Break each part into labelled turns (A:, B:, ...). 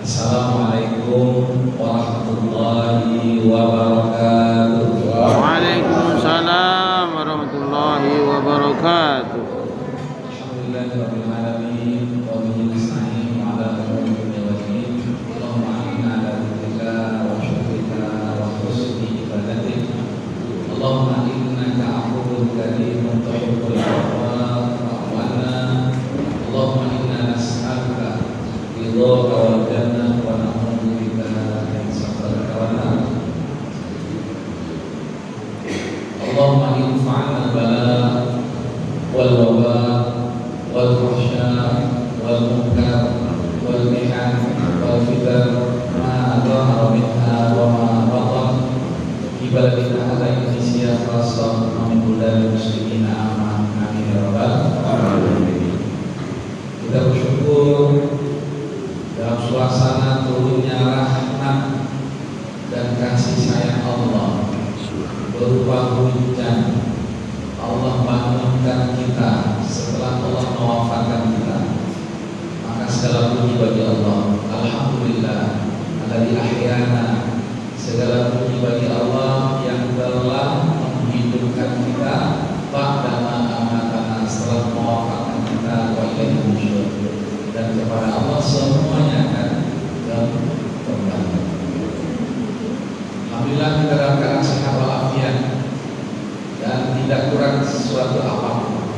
A: Assalamualaikum warahmatullahi wabarakatuh.
B: Waalaikumsalam warahmatullahi wabarakatuh.
A: Alhamdulillahirabbil alamin wa bihi nasta'in 'ala umuri dunya waddin. Allahumma a'inna 'ala dzikrika wa syukrika wa husni ibadatik. Allahumma innaka 'afuwwun karimun tuhibbul 'afwa fa'fu 'anna. Allahumma inna nas'aluka ridhaka wal jannah wa na'udzu bika min sakhatika wan nar. Allahumma irfa'na al-bala wal waba wal fahsya wal munkar wal mihan wal fitan ma dhahara minha wa ma batan fi baladina hadha Indonesia khassa wa min buldanil muslimina amin ya rabbal alamin. Kita bersyukur dalam suasana turunnya rahmat dan kasih sayang Allah berupa hujan. Allah bangunkan kita setelah Allah mewafatkan kita, maka segala puji bagi Allah. Alhamdulillah alladzi ahyana. Segala puji bagi Allah yang telah menghidupkan kita ba'dama amatana, setelah mewafatkan kita, wa ilaihi nusyur. Dan kepada Allah semuanya akan kembali. Alhamdulillah kita dalam keadaan sehat walafiat dan tidak kurang sesuatu apapun.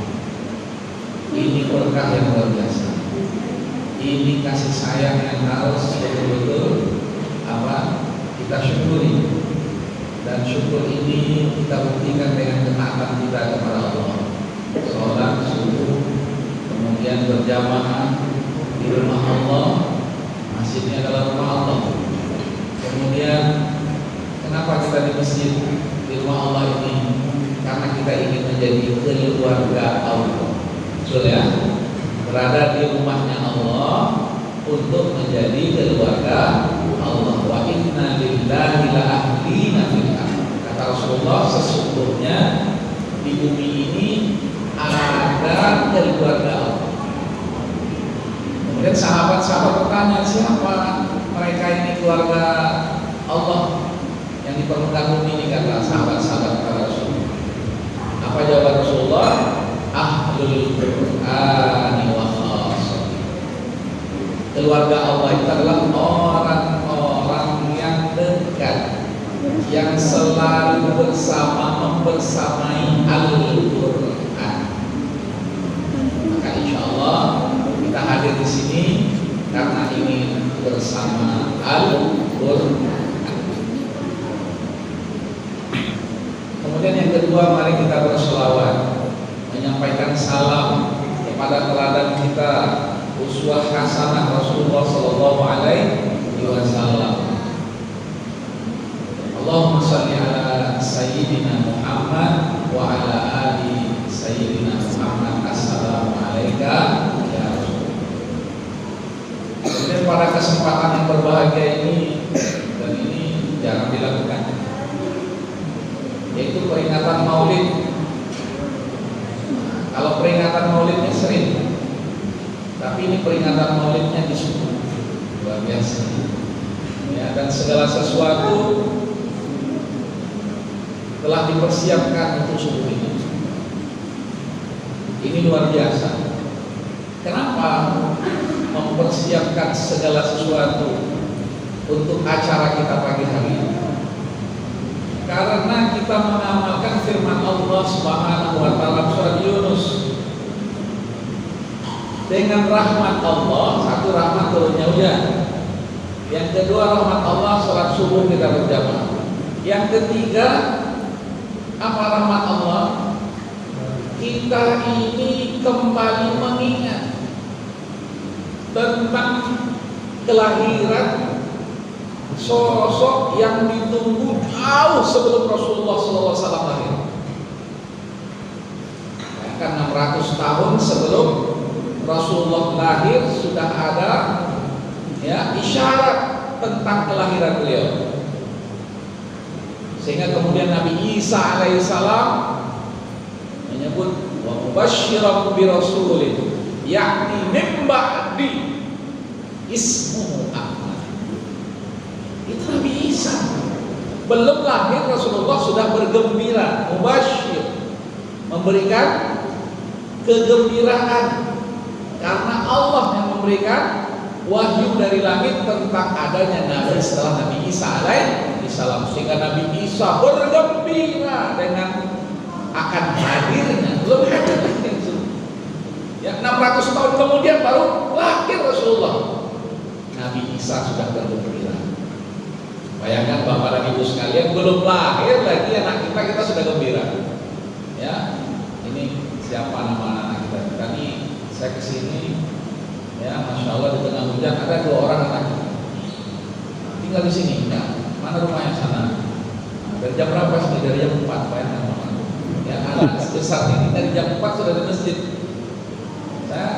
A: Ini berkah yang luar biasa. Ini kasih sayang yang harus betul-betul kita syukuri. Dan syukur ini kita buktikan dengan ketaatan kita kepada Allah. Sholat subuh, kemudian berjamaah di rumah Allah, masjidnya adalah rumah Allah. Kemudian kenapa kita di masjid di rumah Allah ini? Karena kita ingin menjadi keluarga Allah. Betul ya? Berada di rumahnya Allah untuk menjadi keluarga Allah. Wa inna lillahi la ahlina fil ardh. Kata Rasulullah, sesungguhnya di bumi ini ada keluarga Allah. Kemudian sahabat-sahabat bertanya, siapa mereka ini keluarga Allah yang di permukaan bumi ini? Kata sahabat-sahabat kata Rasulullah. Apa jawaban Rasulullah? Ahlul Qur'ani wa khassati. Keluarga Allah itu adalah orang-orang yang dekat, yang selalu membersamai Al-Qur'an. Maka insya Allah kita hadir di sini karena ingin bersama Al-Qur'an. Kemudian yang kedua, mari kita berselawat, menyampaikan salam kepada teladan kita, uswah hasanah Rasulullah sallallahu alaihi wasallam. Allahumma shalli ala sayyidina Muhammad wa ala ali sayyidina Muhammad. Assalamu alayka ya Rasulullah. Kemudian pada kesempatan yang berbahagia ini, dan ini jarang dilakukan, yaitu peringatan Maulid. Kalau peringatan Maulidnya sering, tapi ini peringatan Maulidnya di subuh, luar biasa. Ya, dan segala sesuatu telah dipersiapkan untuk subuh ini. Ini luar biasa. Kenapa mempersiapkan segala sesuatu untuk acara kita pagi hari ini? Karena kita mengamalkan firman Allah Subhanahu wa taala surat Yunus. Dengan rahmat Allah, satu rahmat turunnya hujan. Yang kedua rahmat Allah salat subuh kita berjamaah. Yang ketiga apa rahmat Allah? Kita ini kembali mengingat tentang kelahiran sosok yang ditunggu jauh sebelum Rasulullah SAW lahir. Bahkan 600 tahun sebelum Rasulullah lahir sudah ada isyarat tentang kelahiran beliau. Sehingga kemudian Nabi Isa alaihissalam menyebut wa mubasysyiran bi rasulin ya'ti min ba'di ismuhu Ahmad. Belum lahir Rasulullah sudah bergembira, mubasyir, memberikan kegembiraan karena Allah yang memberikan wahyu dari langit tentang adanya Nabi setelah Nabi Isa alaihi salam, sehingga Nabi Isa bergembira dengan akan hadirnya. Belum hadir ya, 600 tahun kemudian baru lahir Rasulullah. Nabi Isa sudah bergembira. Bayangkan Bapak dan Ibu sekalian, belum lahir lagi anak kita sudah gembira. Ya, ini siapa nama anak kita? Tadi saya kesini, ya, masya Allah di tengah hujan ada 2 orang anak kita. Tinggal di sini. Ya, mana rumahnya sana? Dari jam berapa sih? Dari jam 4. Bayangkan Bapak. Ya, anak sebesar ini dari jam 4 sudah di masjid. Saya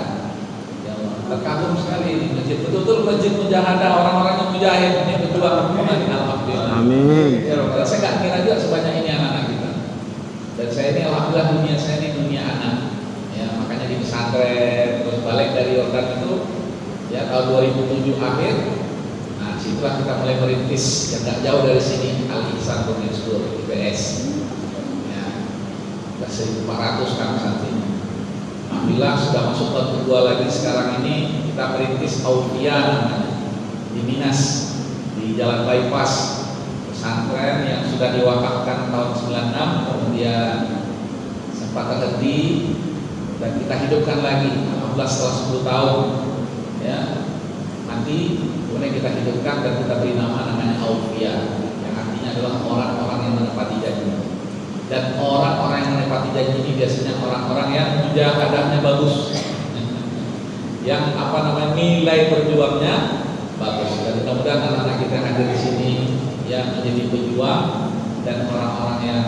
A: ya Allah, terkagum sekali ini masjid, betul-betul masjid mujahadah, orang-orangnya mujahid, ini berjuang. Alhamdulillah.
B: Amin.
A: Ya Allah, saya nggak kira juga sebanyak ini anak-anak kita. Dan saya ini alhamdulillah dunia saya ini dunia anak. Ya, makanya di pesantren, terus balik dari Yordan itu ya tahun 2007 akhir. Nah, situlah kita mulai merintis yang nggak jauh dari sini, Al Ihsan Community School IPS. Ya, 1.400 kan saat ini. Alhamdulillah sudah masuk tahun kedua lagi sekarang ini kita merintis Aulia namanya di Minas, di Jalan Bypass, pesantren yang sudah diwakafkan tahun 96, kemudian sempat terhenti dan kita hidupkan lagi. Alhamdulillah setelah 10 tahun ya nanti kemudian kita hidupkan dan kita beri namanya Aulia, yang artinya adalah orang-orang yang menepati janji. Dan orang-orang yang menepati janji ini biasanya orang-orang yang mujahadahnya bagus, yang nilai berjuangnya bagus. Dan mudah-mudahan anak-anak kita yang hadir di sini yang menjadi pejuang dan orang-orang yang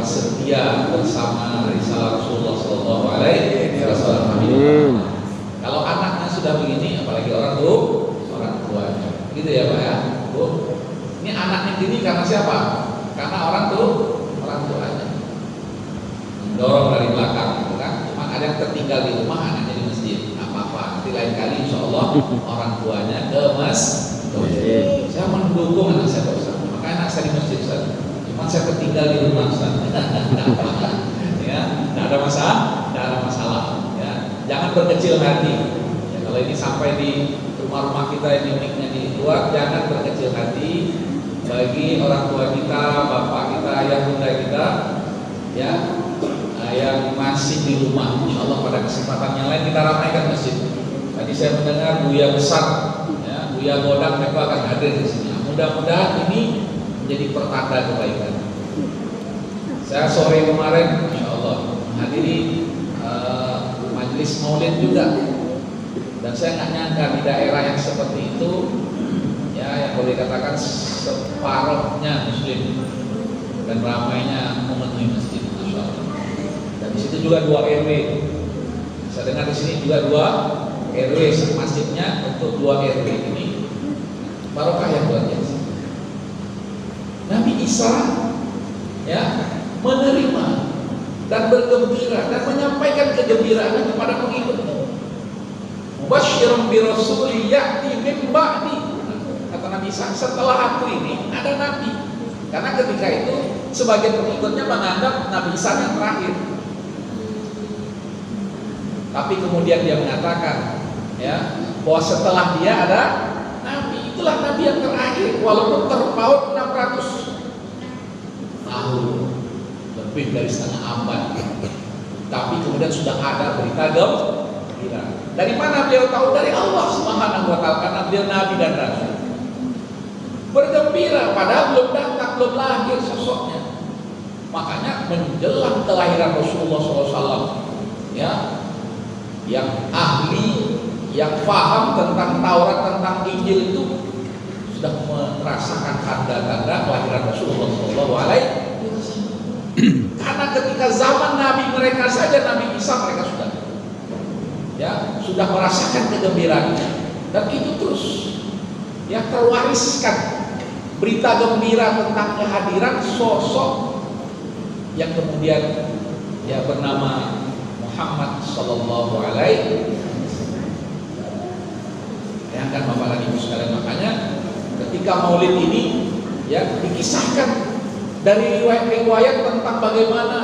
A: setia bersama risalah Rasulullah Sallallahu Alaihi Wasallam. Kalau anaknya sudah begini, apalagi orang tuanya, gitu ya Pak ya. Bu, ini anaknya gini karena siapa? Karena orang tuanya dorong dari belakang, gitu kan? Cuma ada yang tertinggal di rumah, anaknya di masjid. Apa-apa, nanti lain kali insya Allah orang tuanya ke masjid. Saya mendukung anak saya Ustaz. Makanya anak saya di masjid Ustaz. Cuma saya tertinggal di rumah Ustaz. Ya, tidak ada masalah. Ya, jangan berkecil hati. Ya, kalau ini sampai di rumah-rumah kita yang uniknya di luar, jangan berkecil hati. Bagi orang tua kita, bapak kita, ayah bunda kita, ya, yang masih di rumah, insya Allah pada kesempatan yang lain kita ramaikan masjid. Tadi saya mendengar Buya besar, ya, Buya Godang itu akan hadir di sini. Mudah-mudahan ini menjadi pertanda kebaikan. Saya sore kemarin, insya Allah menghadiri majelis maulid juga, dan saya nggak nyangka di daerah yang seperti itu, ya, yang boleh dikatakan separuhnya Muslim dan ramainya memenuhi masjid, masya Allah. Dan di situ juga 2 RW. Saya dengar di sini juga 2 RW masjidnya untuk 2 RW ini barokah yang luar biasa. Nabi Isa ya menerima dan bergembira dan menyampaikan kegembiraannya kepada pengikutnya. Mubasyyiran bi rasulin ya'ti min ba'di. Kata Nabi Isa, setelah aku ini ada nabi. Karena ketika itu sebagian pengikutnya menganggap Nabi Isa yang terakhir. Tapi kemudian dia mengatakan, ya, bahwa setelah dia ada nabi, itulah nabi yang terakhir, walaupun terpaut 600 tahun, lebih dari setengah abad. Tapi kemudian sudah ada berita gembira. Dari mana beliau tahu? Dari Allah Subhanahu wa taala, karena beliau nabi dan rasul. Bergembira padahal belum datang, belum lahir sosoknya. Makanya menjelang kelahiran Rasulullah SAW, ya, yang ahli, yang paham tentang Taurat, tentang Injil itu sudah merasakan tanda-tanda kelahiran Rasulullah SAW. Karena ketika zaman Nabi mereka saja, Nabi Isa, mereka sudah merasakan kegembiraannya, dan itu terus ya terwariskan berita gembira tentang kehadiran sosok yang kemudian ya bernama Muhammad Sallallahu Alaihi Wasallam. Ya kan Bapak dan Ibu sekalian, makanya ketika Maulid ini ya dikisahkan dari riwayat tentang bagaimana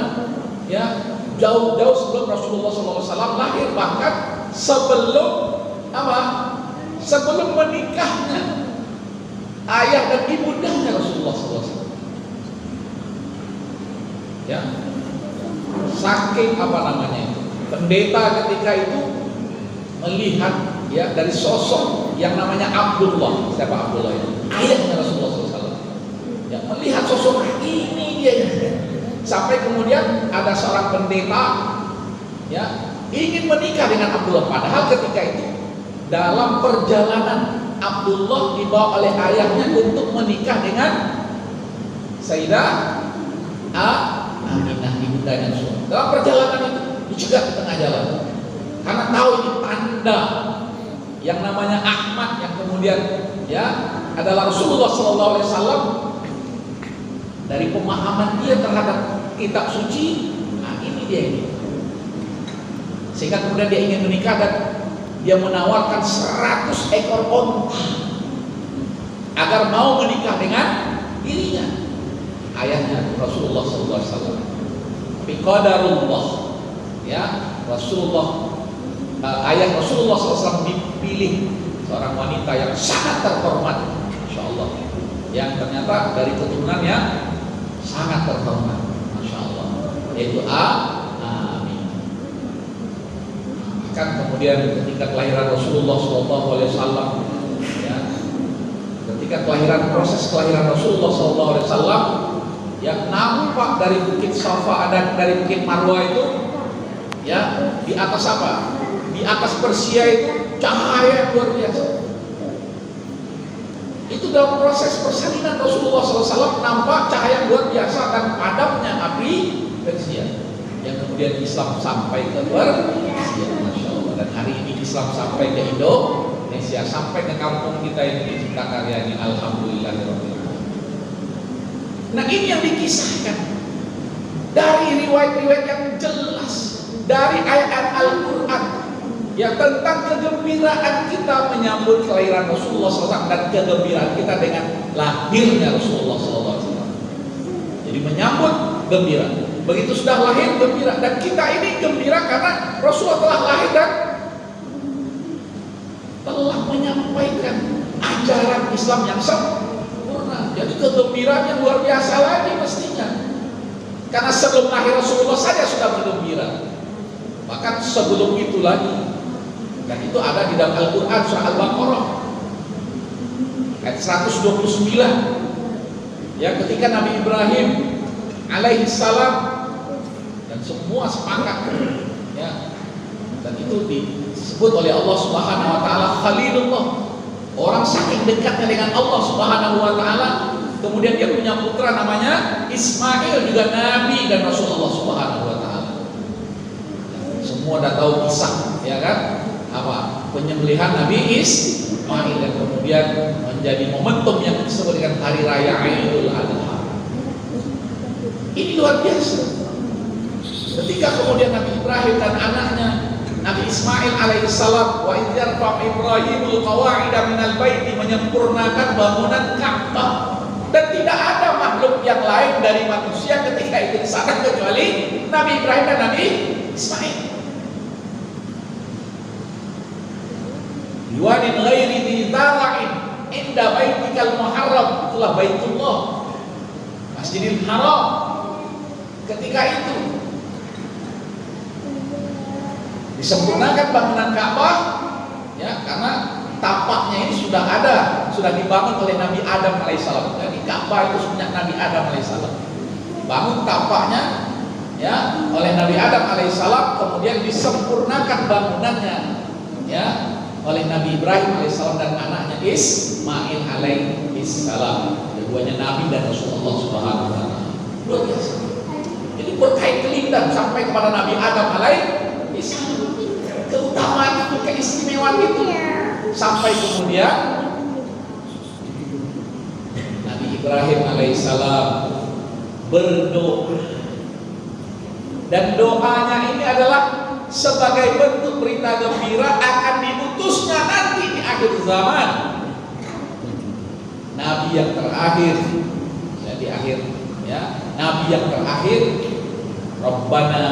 A: ya jauh-jauh sebelum Rasulullah SAW lahir, bahkan sebelum apa? Sebelum menikahnya ayah dan ibundanya Rasulullah SAW. Ya, saking apa namanya itu, pendeta ketika itu melihat ya dari sosok yang namanya Abdullah. Siapa Abdullah itu? Ayahnya Rasulullah SAW. Ya, melihat sosok ini dia. Sampai kemudian ada seorang pendeta ya ingin menikah dengan Abdullah, padahal ketika itu dalam perjalanan Abdullah dibawa oleh ayahnya untuk menikah dengan Sayyidah Aminah, ibundanya Rasulullah. Dalam perjalanan itu dicegat di tengah jalan karena tahu ini tanda yang namanya Ahmad yang kemudian ya adalah Rasulullah SAW. Dari pemahaman dia terhadap kitab suci, nah ini dia ini. Sehingga kemudian dia ingin menikah dan dia menawarkan 100 ekor onta agar mau menikah dengan dirinya, ayahnya Rasulullah SAW. Tapi qadarullah, ya ayah Rasulullah SAW dipilih seorang wanita yang sangat terhormat, Masya Allah, yang ternyata dari keturunannya sangat terhormat, Masya Allah, yaitu Aminah. Kan kemudian ketika kelahiran Rasulullah SAW, ya, ketika proses kelahiran Rasulullah SAW, yang nampak dari Bukit Safa dan dari Bukit Marwah itu, ya di atas apa? Di atas Persia itu cahaya yang luar biasa. Itu dalam proses persalinan Rasulullah SAW nampak cahaya luar biasa dan padamnya api Persia yang kemudian Islam sampai ke Persia, Masya Allah. Dan hari ini Islam sampai ke Indonesia, sampai ke kampung kita ini di Ciptakarya ini, alhamdulillahirabbil alamin. Nah ini yang dikisahkan dari riwayat-riwayat yang jelas dari ayat Al-Quran ya tentang kegembiraan kita menyambut kelahiran Rasulullah SAW dan kegembiraan kita dengan lahirnya Rasulullah SAW. Jadi menyambut gembira, begitu sudah lahir gembira, dan kita ini gembira karena Rasulullah telah lahir dan telah menyampaikan ajaran Islam yang sempurna. Jadi kegembiraan yang luar biasa lagi mestinya, karena sebelum lahir Rasulullah saja sudah bergembira, bahkan sebelum itu lagi. Dan itu ada di dalam Al-Quran surah Al-Baqarah ayat 129 ya, ketika Nabi Ibrahim alaihi salam dan semua sepakat ya, dan itu disebut oleh Allah Subhanahu wa taala Khalilullah, orang saking dekatnya dengan Allah Subhanahu wa taala. Kemudian dia punya putra namanya Ismail, juga Nabi dan Rasulullah Subhanahu wa taala. Semua udah tahu kisah ya kan, apa penyembelihan Nabi Ismail yang kemudian menjadi momentum yang disebut dengan hari raya Idul Adha. Ini luar biasa. Ketika kemudian Nabi Ibrahim dan anaknya Nabi Ismail alaihissalam, wa idh yarfa' Ibrahimul qawa'ida minal baiti, menyempurnakan bangunan Ka'bah, dan tidak ada makhluk yang lain dari manusia ketika itu di sana kecuali Nabi Ibrahim dan Nabi Ismail. Yuwadin ghairi dzara'in inda baitikal muharram, itulah Baitullah, Masjidil Haram. Ketika itu disempurnakan bangunan Ka'bah ya, karena tapaknya ini sudah ada, sudah dibangun oleh Nabi Adam alaihissalam. Jadi Ka'bah itu punya Nabi Adam alaihissalam. Bangun tapaknya ya oleh Nabi Adam alaihissalam, kemudian disempurnakan bangunannya ya oleh Nabi Ibrahim alaihissalam dan anaknya Ismail alaihissalam. Keduanya Nabi dan Rasulullah Subhanahu wa taala. Luar biasa. Jadi berkait kelindan sampai kepada Nabi Adam alaihissalam. Keutamaan itu, keistimewaan itu, sampai kemudian Nabi Ibrahim alaihissalam berdoa, dan doanya ini adalah sebagai bentuk berita gembira akan diutusnya nanti di akhir zaman nabi yang terakhir, ya, di akhir, ya, nabi yang terakhir. Rabbana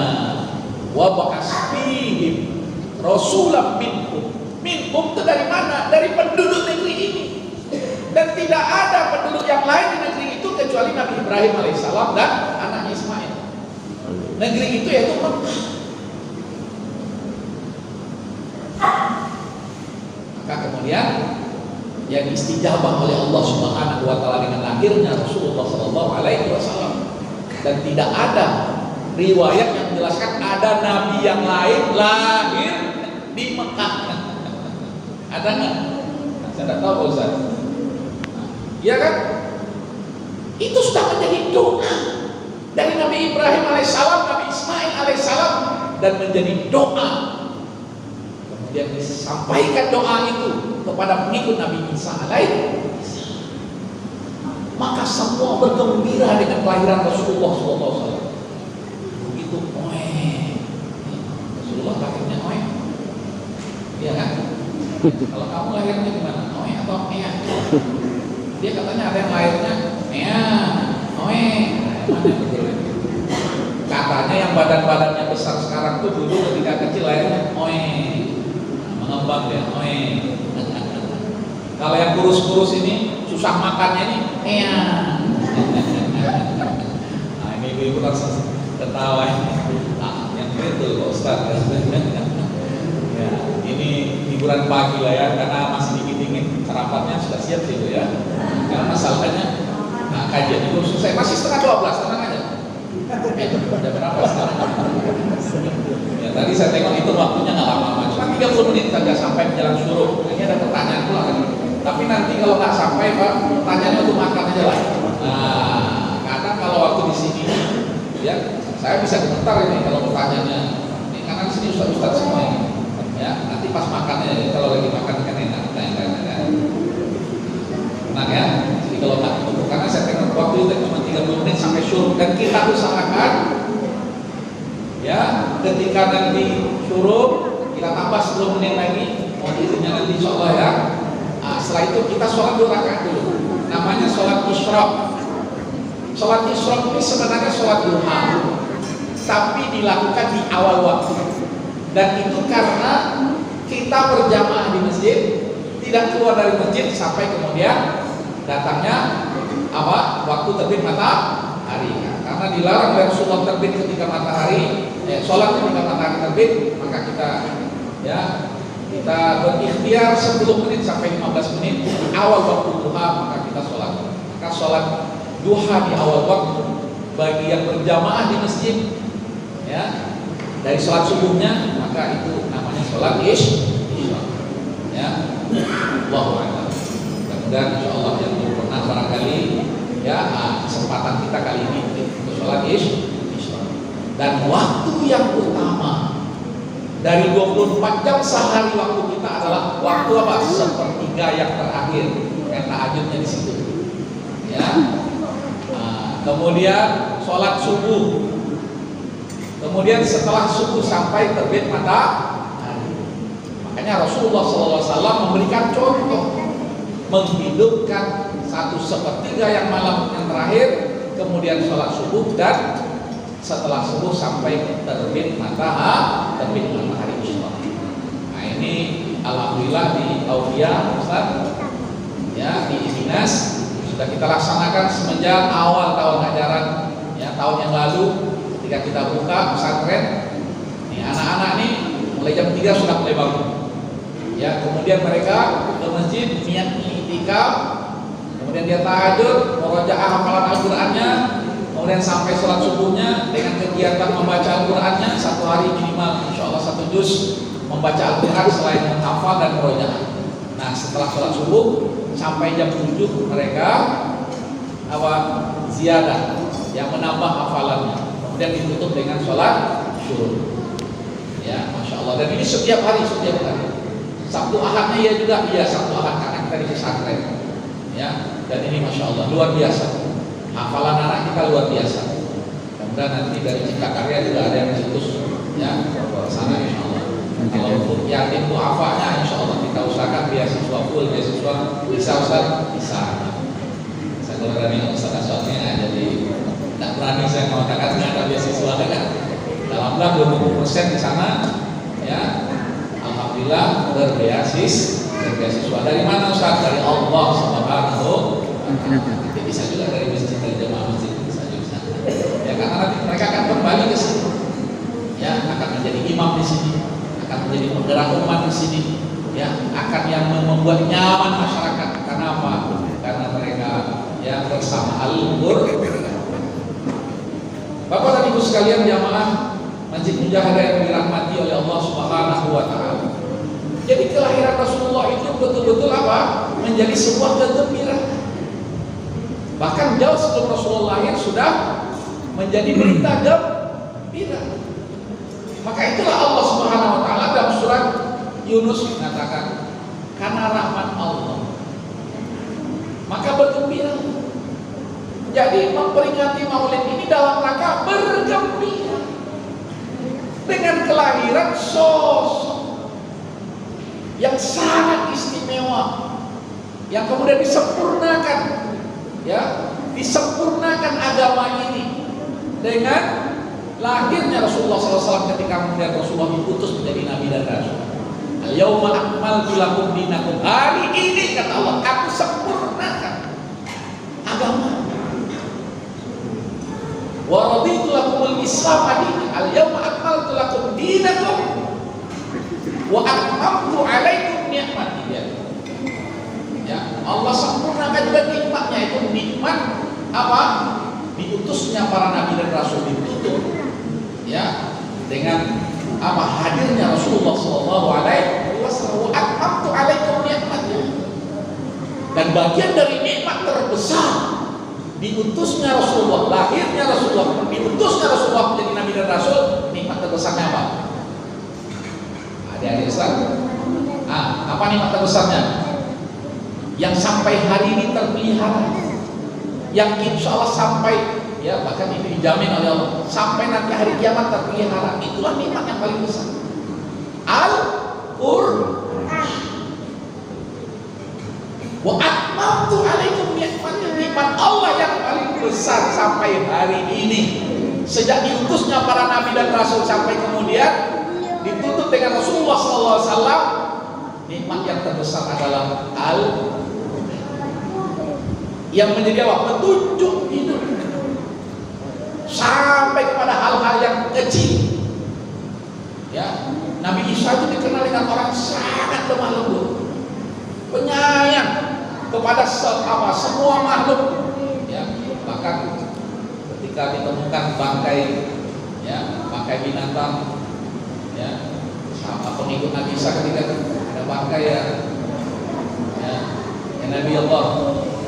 A: wa ba'ats fihim rasulan minhum. Minhum itu dari mana? Dari penduduk negeri ini. Dan tidak ada penduduk yang lain di negeri itu kecuali Nabi Ibrahim alaihissalam dan anaknya Ismail. Negeri itu yaitu Mekah. Maka kemudian yang istijabah oleh Allah Subhanahu wa taala dengan lahirnya Rasulullah sallallahu alaihi wasallam, dan tidak ada riwayat yang menjelaskan ada nabi yang lain lahir di Mekah. Ada nggak? Saya tidak tahu Ustaz. Iya kan? Itu sudah menjadi doa dari Nabi Ibrahim alaihissalam, Nabi Ismail alaihissalam, dan menjadi doa. Kemudian disampaikan doa itu kepada pengikut Nabi Isa alaihi. Maka semua bergembira dengan kelahiran Rasulullah SAW. Begitu, Rasulullah lahirnya iya kan? Kalau kamu lahirnya gimana? Atau Ea? Dia katanya ada yang lahirnya katanya yang badan-badannya besar sekarang tuh dulu ketika kecil lahirnya mengembang ya. Kalau yang kurus-kurus ini susah makannya ini nah ini ibu langsung ketawa yang itu Ustaz. Ya, ini hiburan pagi lah ya, karena masih dingin-dingin, sarapannya sudah siap sih Bu ya. Karena masalahnya, kajian itu selesai masih setengah 12, tenang aja. Udah berapa sekarang? Ya tadi saya tengok itu waktunya nggak lama-lama, cuma 30 menit saja sampai menjelang syuruk. Ini ada pertanyaan pula kan. Tapi nanti kalau nggak sampai Pak, pertanyaannya untuk makan aja lah. Nah, kadang kalau waktu di sini, ya saya bisa komentar ini kalau pertanyaannya. Ini karena di sini ustaz-ustaz semua ini. Ya, nanti pas makannya, kalau lagi makan kan enak, enak ya. Jadi kalau nggak itu, karena saya tengok waktu itu cuma 30 menit sampai syuruk, dan kita usahakan, ya, ketika nanti syuruk kita tambah 10 menit lagi, mau izinnya nanti insya Allah ya. Nah, setelah itu kita sholat 2 rakaat dulu, namanya sholat isyraq. Sholat isyraq ini sebenarnya sholat duha, tapi dilakukan di awal waktu. Dan itu karena kita berjamaah di masjid, tidak keluar dari masjid sampai kemudian datangnya waktu terbit matahari. Karena dilarang dari sholat terbit ketika matahari, sholat ketika matahari terbit, maka kita berikhtiar 10 menit sampai 15 menit di awal waktu duha, maka kita sholat. Maka sholat duha di awal waktu bagi yang berjamaah di masjid, ya, dari sholat subuhnya, maka itu namanya sholat isyraq. Ya, Allahu a'lam. Mudah-mudahan insya Allah yang belum pernah barangkali ya kesempatan kita kali ini untuk sholat isyraq. Dan waktu yang utama dari 24 jam sehari waktu kita adalah waktu apa? Sepertiga yang terakhir, kayak tahajudnya di situ. Ya. Kemudian sholat subuh. Kemudian setelah subuh sampai terbit matahari. Makanya Rasulullah SAW memberikan contoh menghidupkan 1/3 yang malam yang terakhir, kemudian sholat subuh, dan setelah subuh sampai terbit matahari isyraq. Nah ini alhamdulillah di Aulia Ustaz, ya, di Dinas sudah kita laksanakan semenjak awal tahun ajaran, ya, tahun yang lalu. Ketika kita buka pesantren, nih anak-anak nih mulai jam 3 sudah mulai bangun. Ya, kemudian mereka ke masjid niat i'tikaf, kemudian dia tahajud, murojaah hafalan Al-Qur'annya, kemudian sampai sholat subuhnya dengan kegiatan membaca Al-Qur'annya, satu hari minimal insyaallah 1 juz membaca Al-Qur'an selain menghafal dan murojaah. Nah, setelah sholat subuh sampai jam 7 mereka ziyadah, yang menambah hafalannya. Dan ditutup dengan sholat syuruk. Ya, masya Allah. Dan ini setiap hari. Sabtu Ahadnya ya juga, iya Sabtu Ahad karena kita di pesantren. Ya, dan ini masya Allah luar biasa. Hafalan anak kita luar biasa. Kemudian nanti dari Cipta Karya juga ada yang khusus, ya, ke sana insya Allah. Kalau untuk yatim du'afanya insya Allah kita usahakan beasiswa full, beasiswa bisa Ustaz, bisa. berani usaha soalnya, jadi tak berani saya mengatakan nggak ada beasiswa kan. Alhamdulillah 20% di sana, ya. Alhamdulillah berbeasiswa. Dari mana Ustaz? Dari Allah Subhanahu. Ya, bisa juga dari masjid, dari jemaah masjid, bisa juga. Ya, karena nanti mereka akan kembali ke sini, ya, akan menjadi imam di sini, akan menjadi penggerak umat di sini, ya, akan yang membuat nyaman masyarakat. Karena apa? Karena mereka ya bersama Al-Qur'an. Bapak dan Ibu sekalian jamaah Masjid Mujahadah yang dirahmati oleh Allah Subhanahu wa taala. Jadi kelahiran Rasulullah itu betul-betul apa? Menjadi sebuah kegembiraan. Bahkan jauh sebelum Rasulullah lahir sudah menjadi berita gembira. Maka itulah Allah Subhanahu wa taala dalam surat Yunus mengatakan, karena rahmat Allah maka bergembira. Jadi memperingati Maulid ini dalam rangka bergembira dengan kelahiran sosok yang sangat istimewa, yang kemudian disempurnakan, ya, disempurnakan agama ini dengan lahirnya Rasulullah SAW ketika kemudian Rasulullah diutus menjadi nabi dan rasul. Al-yauma akmaltu lakum dinakum. Hari ini kata Allah, aku sempurnakan agama. Wa raditu lakumul Islam dinan. Al-yauma akmaltu lakum dinakum wa atmamtu 'alaikum ni'mati. Ya, Allah sempurnakan juga nikmatnya, itu nikmat apa? Diutusnya para nabi dan rasul, ditutup ya dengan apa? Hadirnya Rasulullah sallallahu alaihi wasallam. Wa atmamtu 'alaikum ni'mati. Dan bagian dari nikmat terbesar diutusnya Rasulullah, lahirnya Rasulullah, diutusnya Rasulullah menjadi nabi dan rasul, nikmat terbesarnya apa? Adik-adik Islam, apa nikmat terbesarnya? Yang sampai hari ini terpelihara, yang insya Allah sampai, ya bahkan itu dijamin oleh Allah, sampai nanti hari kiamat terpelihara. Itulah nikmat yang paling besar, Al-Qur'an. Wa atmamtu 'alaikum ni'mati. Nikmat Allah yang paling besar sampai hari ini, sejak diutusnya para nabi dan rasul sampai kemudian ditutup dengan Rasulullah SAW. Nikmat yang terbesar adalah Al-Qur'an, yang menjadi apa? Petunjuk hidup sampai kepada hal-hal yang kecil. Ya, Nabi Isa itu dikenal dengan orang sangat lemah lembut, penyayang kepada semua makhluk. Ya, bahkan ketika ditemukan bangkai, ya, bangkai binatang, ya, sama pengikut Nabi Isa ketika ada bangkai ya Nabi Allah,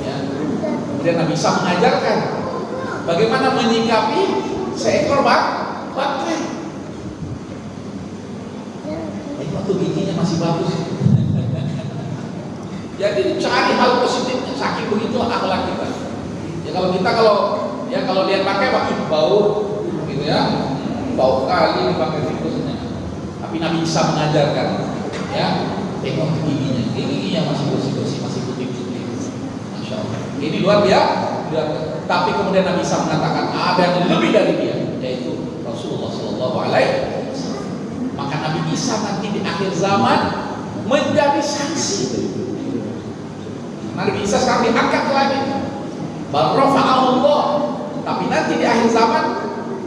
A: ya, kemudian Nabi Isa mengajarkan bagaimana menyikapi seekor bangkai. Ini waktu giginya masih bagus. Jadi cari hal positifnya, saking begitulah akhlak kita. Ya kalau kita kalau lihat bangkai pakai bau gitu ya, bau kali pakai tikusnya. Tapi Nabi Isa mengajarkan, ya, tengok giginya masih bersih-bersih, masih putih-putih. Masya Allah. Ini luar biasa. Tapi kemudian Nabi Isa mengatakan ada yang lebih dari dia, yaitu Rasulullah SAW. Maka Nabi Isa nanti di akhir zaman menjadi saksi. Nabi Isa sekarang diangkat ke langit, bal rafa'ahu Allah, tapi nanti di akhir zaman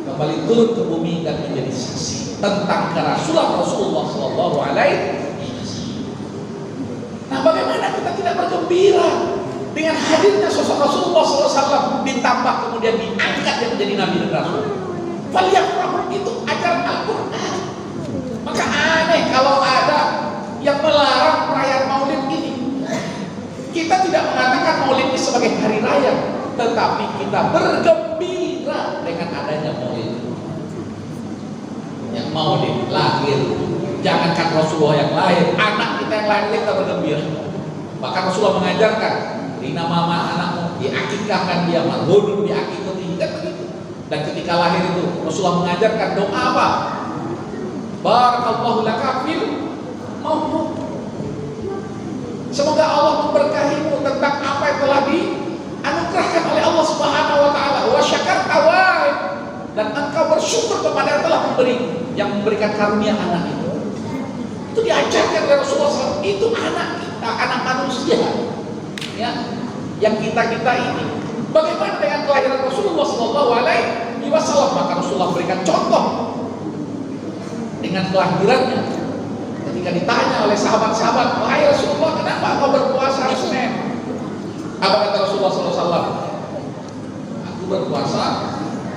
A: kembali turun ke bumi dan menjadi saksi tentang kerasulan Rasulullah sallallahu alaihi wasallam. Nah, bagaimana kita tidak bergembira dengan hadirnya sosok Rasulullah sallallahu alaihi wasallam, ditambah kemudian diangkat yang menjadi nabi dan rasul. Faliyafrahu, itu ajaran Al-Qur'an. Maka aneh kalau ada yang melarang perayaan Maulid ini. Kita tidak mengatakan Maulid ini sebagai hari raya, tetapi kita bergembira dengan adanya Maulid. Yang Maulid lahir, jangankan Rasulullah yang lahir, anak kita yang lahir kita bergembira. Bahkan Rasulullah mengajarkan, rina mama anakmu, diakikahkan dia, marhudun diakikuti, kan begitu. Dan ketika lahir itu Rasulullah mengajarkan doa apa? Barakallahu laka fil maulud. Semoga Allah memberkahimu tentang apa yang telah dianugerahkan oleh bersyukur kepada yang telah memberikan karunia anak itu. Itu diajarkan oleh Rasulullah SAW. Itu anak kita, anak manusia, ya, yang kita ini. Bagaimana dengan kelahiran Rasulullah SAW? Maka Rasulullah berikan contoh dengan kelahirannya. Ketika ditanya oleh sahabat-sahabat, wahai Rasulullah, kenapa kau berpuasa hari Senin? Apa kata Rasulullah SAW? Aku berpuasa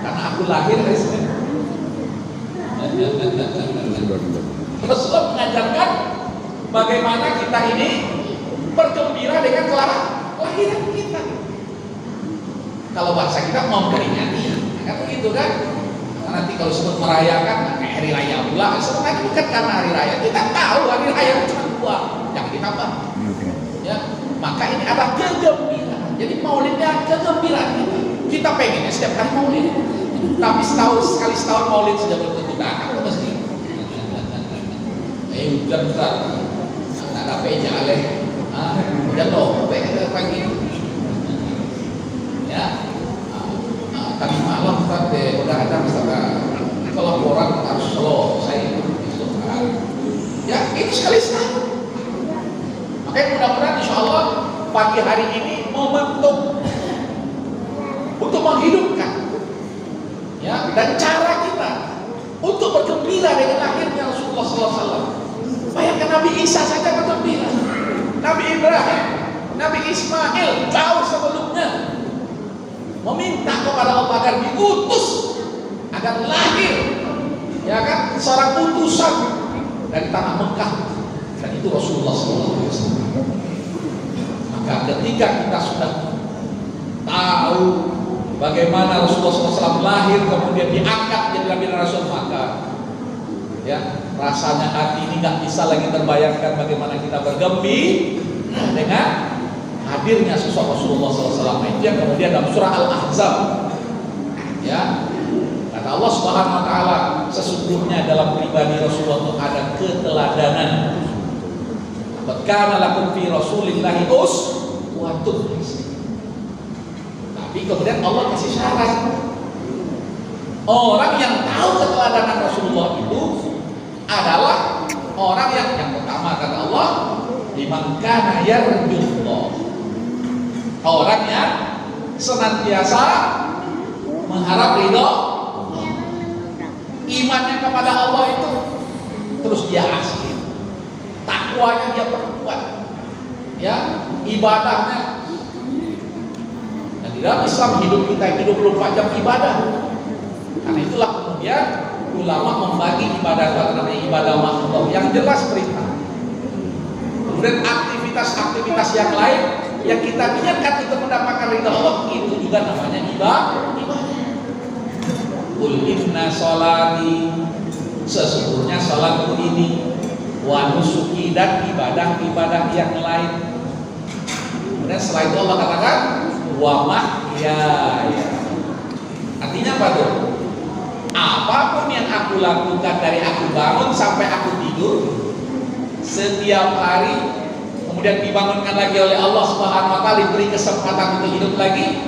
A: karena aku lahir hari Senin. Rasulullah mengajarkan bagaimana kita ini bergembira dengan kelahiran kita. Kalau bahasa kita memperingati, kan begitu kan? Nanti kalau sebut merayakan hari raya pula, sebenarnya bukan karena hari raya. Kita tahu hari raya cuma dua, yang ditambah. Ya, maka ini adalah kegembiraan. Jadi maulidnya kegembiraan kita. Kita pengennya setiap hari maulid, tapi sekali setahun maulid sudah belum tentu datang mesti. Hujan besar, tak ada peja aleh. Hujan loh, pagi. Ya. Tadi malam Ustaz udah ada misalnya kalau orang harus selesai besok hari. Ya itu sekali setahun. Makanya mudah-mudahan insya Allah pagi hari ini momentum untuk menghidupkan, ya, dan cara kita untuk bergembira dengan lahirnya Rasulullah SAW. Bayangkan Nabi Isa saja bergembira, Nabi Ibrahim, Nabi Ismail jauh sebelumnya meminta kepada Allah agar diutus, agar lahir, ya kan, seorang utusan dari tanah Mekah, dan itu Rasulullah SAW. Maka ketika kita sudah tahu bagaimana Rasulullah SAW lahir, kemudian diangkat jadi Nabi dan Rasul, maka ya rasanya hati ini nggak bisa lagi terbayangkan bagaimana kita bergembira dengan hadirnya sosok Rasulullah SAW. Itu yang kemudian dalam surah Al-Ahzab, ya, kata Allah Subhanahu Wa Taala, sesungguhnya dalam pribadi Rasulullah itu ada keteladanan. Kana lakum fi Rasulillahi uswatun. Tapi kemudian Allah kasih syarat. Orang yang tahu keteladanan Rasulullah itu adalah orang yang pertama kata Allah, liman kana yarjullah. Orang yang senantiasa mengharap ridho, imannya kepada Allah itu terus dia asli, takwanya dia perkuat, ya, ibadahnya. Dan di dalam Islam hidup kita 24 jam ibadah. Karena itulah kemudian ulama membagi ibadah itu namanya ibadah makhluk yang jelas perintah. Kemudian aktivitas-aktivitas yang lain yang kita niatkan untuk mendapatkan ridha Allah, itu juga namanya ibadah. Qul inna sholati, sesungguhnya salatku ini, wa nusuki, dan ibadah-ibadah yang lain. Kemudian setelah itu Allah katakan wa mahyaya. Artinya apa tuh? Apapun yang aku lakukan dari aku bangun sampai aku tidur setiap hari, kemudian dibangunkan lagi oleh Allah Subhanahu Wa Taala, diberi kesempatan untuk hidup lagi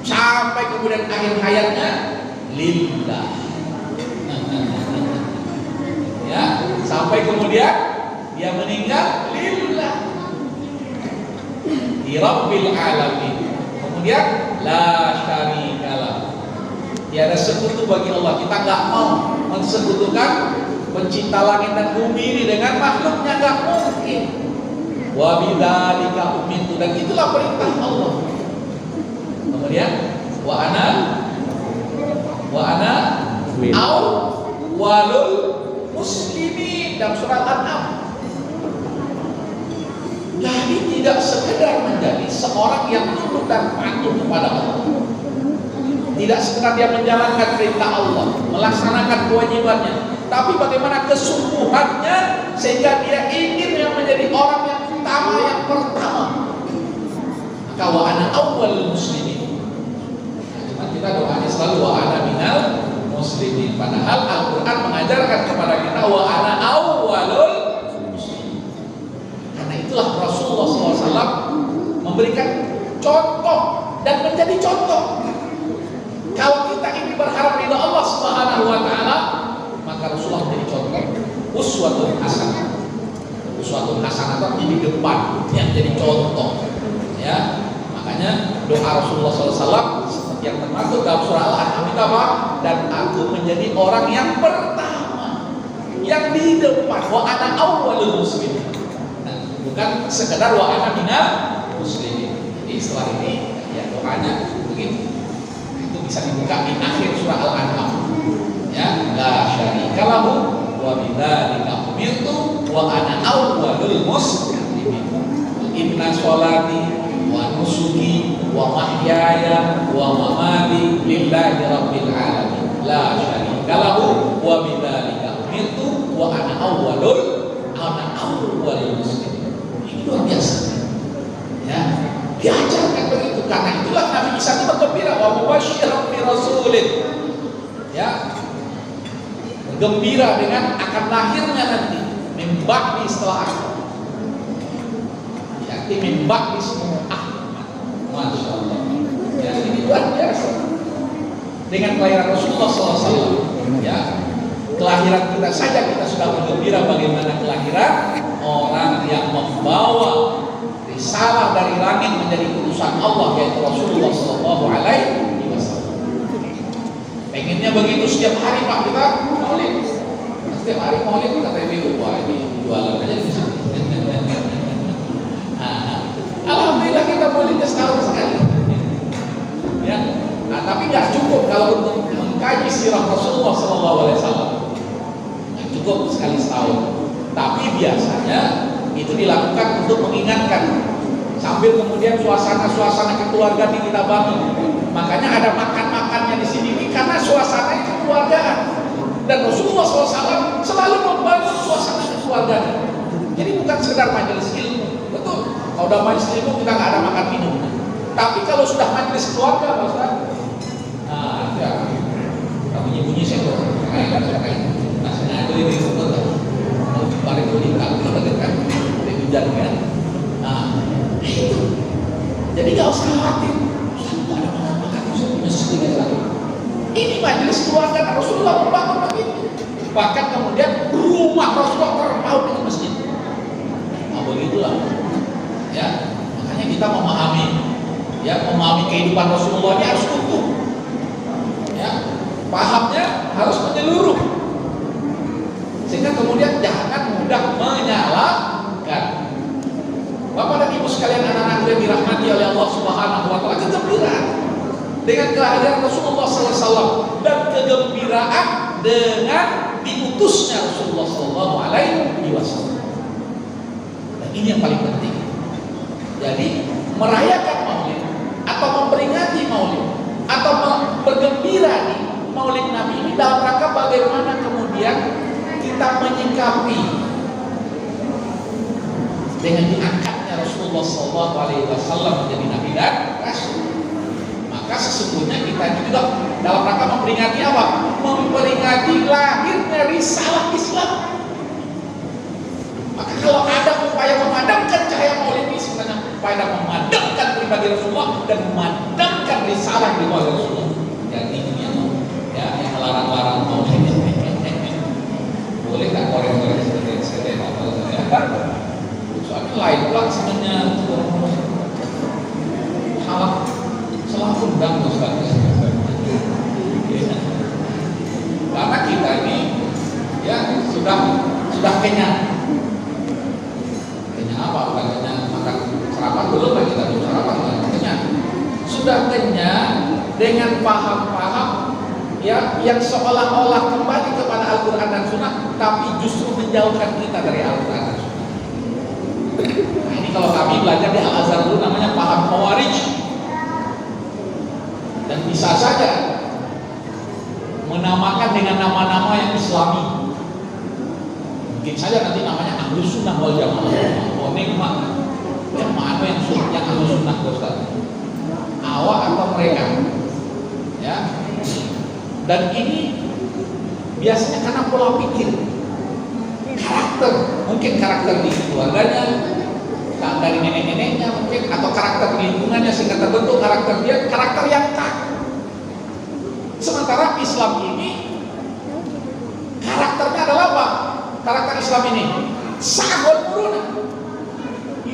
A: sampai kemudian akhir hayatnya, lillah. Ya, sampai kemudian dia meninggal, lillah, di Rabbil Alamin. Kemudian la syarikalah, tiada sekutu bagi Allah. Kita nggak mau mensekutukan pencipta langit dan bumi ini dengan makhluknya, nggak mungkin. Wa bidzalika umirtu, dan itulah perintah Allah. Kemudian wa ana awwalul muslimin dalam surat An-An'am. Jadi tidak sekedar menjadi seorang yang tunduk dan patuh kepada Allah, tidak sekedar dia menjalankan perintah Allah, melaksanakan kewajibannya, tapi bagaimana kesungguhannya sehingga dia ingin yang menjadi orang yang utama, yang pertama. Maka wa ana awwalul muslimin. Cuma kita doanya selalu wa ana minal muslimin. Padahal Al-Quran mengajarkan kepada kita wa ana awwalul muslimin. Karena itulah Rasulullah SAW memberikan contoh dan menjadi contoh. Kalau kita ini berharap ridha Allah Subhanahu Subhanahu wa taala, maka Rasulullah menjadi contoh uswatun hasanah. Uswatun hasanah itu di depan yang jadi contoh. Ya, makanya doa Rasulullah SAW seperti yang termaktub dalam surah Al-An'am itu apa? Dan aku menjadi orang yang pertama, yang di depan. Wa ana awwalul muslimin. Nah, bukan sekedar wa ana minal muslimin. Jadi setelah ini ya doanya begini. Itu bisa dibuka di akhir surah Al-An'am. Ya, la syarika lahu wa bidzalika umirtu wa ana awwalul muslimin. Inna sholati wa nusuki wa mahyaya wa mamati lillahi rabbil alamin la syarika lahu wa bidzalika umirtu wa ana awwalul muslimin. Ini luar biasa. Ya, diajarkan begitu karena itulah Nabi Isa itu bergembira wa mubasysyiran bi rasulin. Ya, bergembira dengan akan lahirnya nanti membakti setelah aku. Yakti membakti semua Masya Allah. Ya, ini luar biasa. Dengan kelahiran Rasulullah SAW, ya, kelahiran kita saja kita sudah bergembira bagaimana kelahiran orang yang membawa risalah dari langit menjadi utusan Allah yaitu Rasulullah SAW. Pengennya begitu setiap hari Pak kita maulid, setiap hari maulid kita review, wah ini jualan aja di sini. Alhamdulillah kita maulidnya setahun sekali. Ya, nah, tapi nggak cukup kalau untuk mengkaji sirah Rasulullah SAW. Nggak cukup sekali setahun. Tapi biasanya itu dilakukan untuk mengingatkan. Sambil kemudian suasana kekeluargaan ini kita bangun. Makanya ada makan-makannya di sini ini karena suasana kekeluargaan. Dan Rasulullah SAW selalu membangun suasana kekeluargaan. Jadi bukan sekedar majelis ilmu. Betul. Kalau udah majelis ilmu kita nggak ada makan minum. Tapi kalau sudah majelis keluarga, Pak Ustaz, nah, ya, bunyi-bunyi saya tuh, nasinya itu di foto tuh, balik tuh di kantor kan, di hujan kan. Nah, itu. Jadi nggak usah khawatir. Nggak ada makan Ustaz, mesti lagi. Ini majelis keluarga Rasulullah membangun begitu. Bahkan kemudian rumah Rasulullah terpaut dengan masjid. Nah, begitulah. Ya, makanya kita memahami kehidupan Rasulullah ini harus utuh. Ya, pahamnya harus menyeluruh. Sehingga kemudian jangan mudah menyalahkan. Bapak dan Ibu sekalian, anak-anak yang dirahmati oleh Allah Subhanahu wa taala, kegembiraan dengan kehadiran Rasulullah SAW dan kegembiraan dengan diutusnya Rasulullah SAW. Dan ini yang paling penting. Jadi merayakan maulid atau memperingati maulid atau bergembira di maulid Nabi ini dalam rangka bagaimana kemudian kita menyikapi dengan diangkatnya Rasulullah SAW menjadi Nabi dan Rasul. Maka sesungguhnya kita juga dalam rangka memperingati apa? Memperingati lahirnya risalah Islam. Maka kalau ada upaya memadamkan cahaya maulid ini sebenarnya upaya memadamkan pribadi Rasulullah dan memadamkan risalah di bawah Rasulullah. Jadi ini ya yang melarang-larang maulid. Boleh tak korek-korek seperti saya tahu. Soalnya lain pula sebenarnya salah undang Ustaz. Karena kita ini ya sudah kenyang. Kenyang apa? Bukan kenyang makan sarapan belum kan kita belum sarapan kan kenyang. Sudah kenyang dengan paham-paham ya yang seolah-olah kembali kepada Al-Quran dan Sunnah, tapi justru menjauhkan kita dari Al-Quran dan Sunnah. Nah, ini kalau kami belajar di Al-Azhar dulu namanya paham Khawarij. Dan bisa saja menamakan dengan nama-nama yang Islami. Mungkin saja nanti namanya Ahlus Sunnah wal Jamaah. Oh, nikmat. Yang mana yang Ahlus Sunnah Ustaz? Awak atau mereka? Ya. Dan ini biasanya karena pola pikir, karakter, mungkin karakter di keluarganya, dari nenek-neneknya mungkin, atau karakter lingkungannya sehingga terbentuk karakter dia, karakter yang tak. Sementara Islam ini karakter Islam ini? Sangat murni,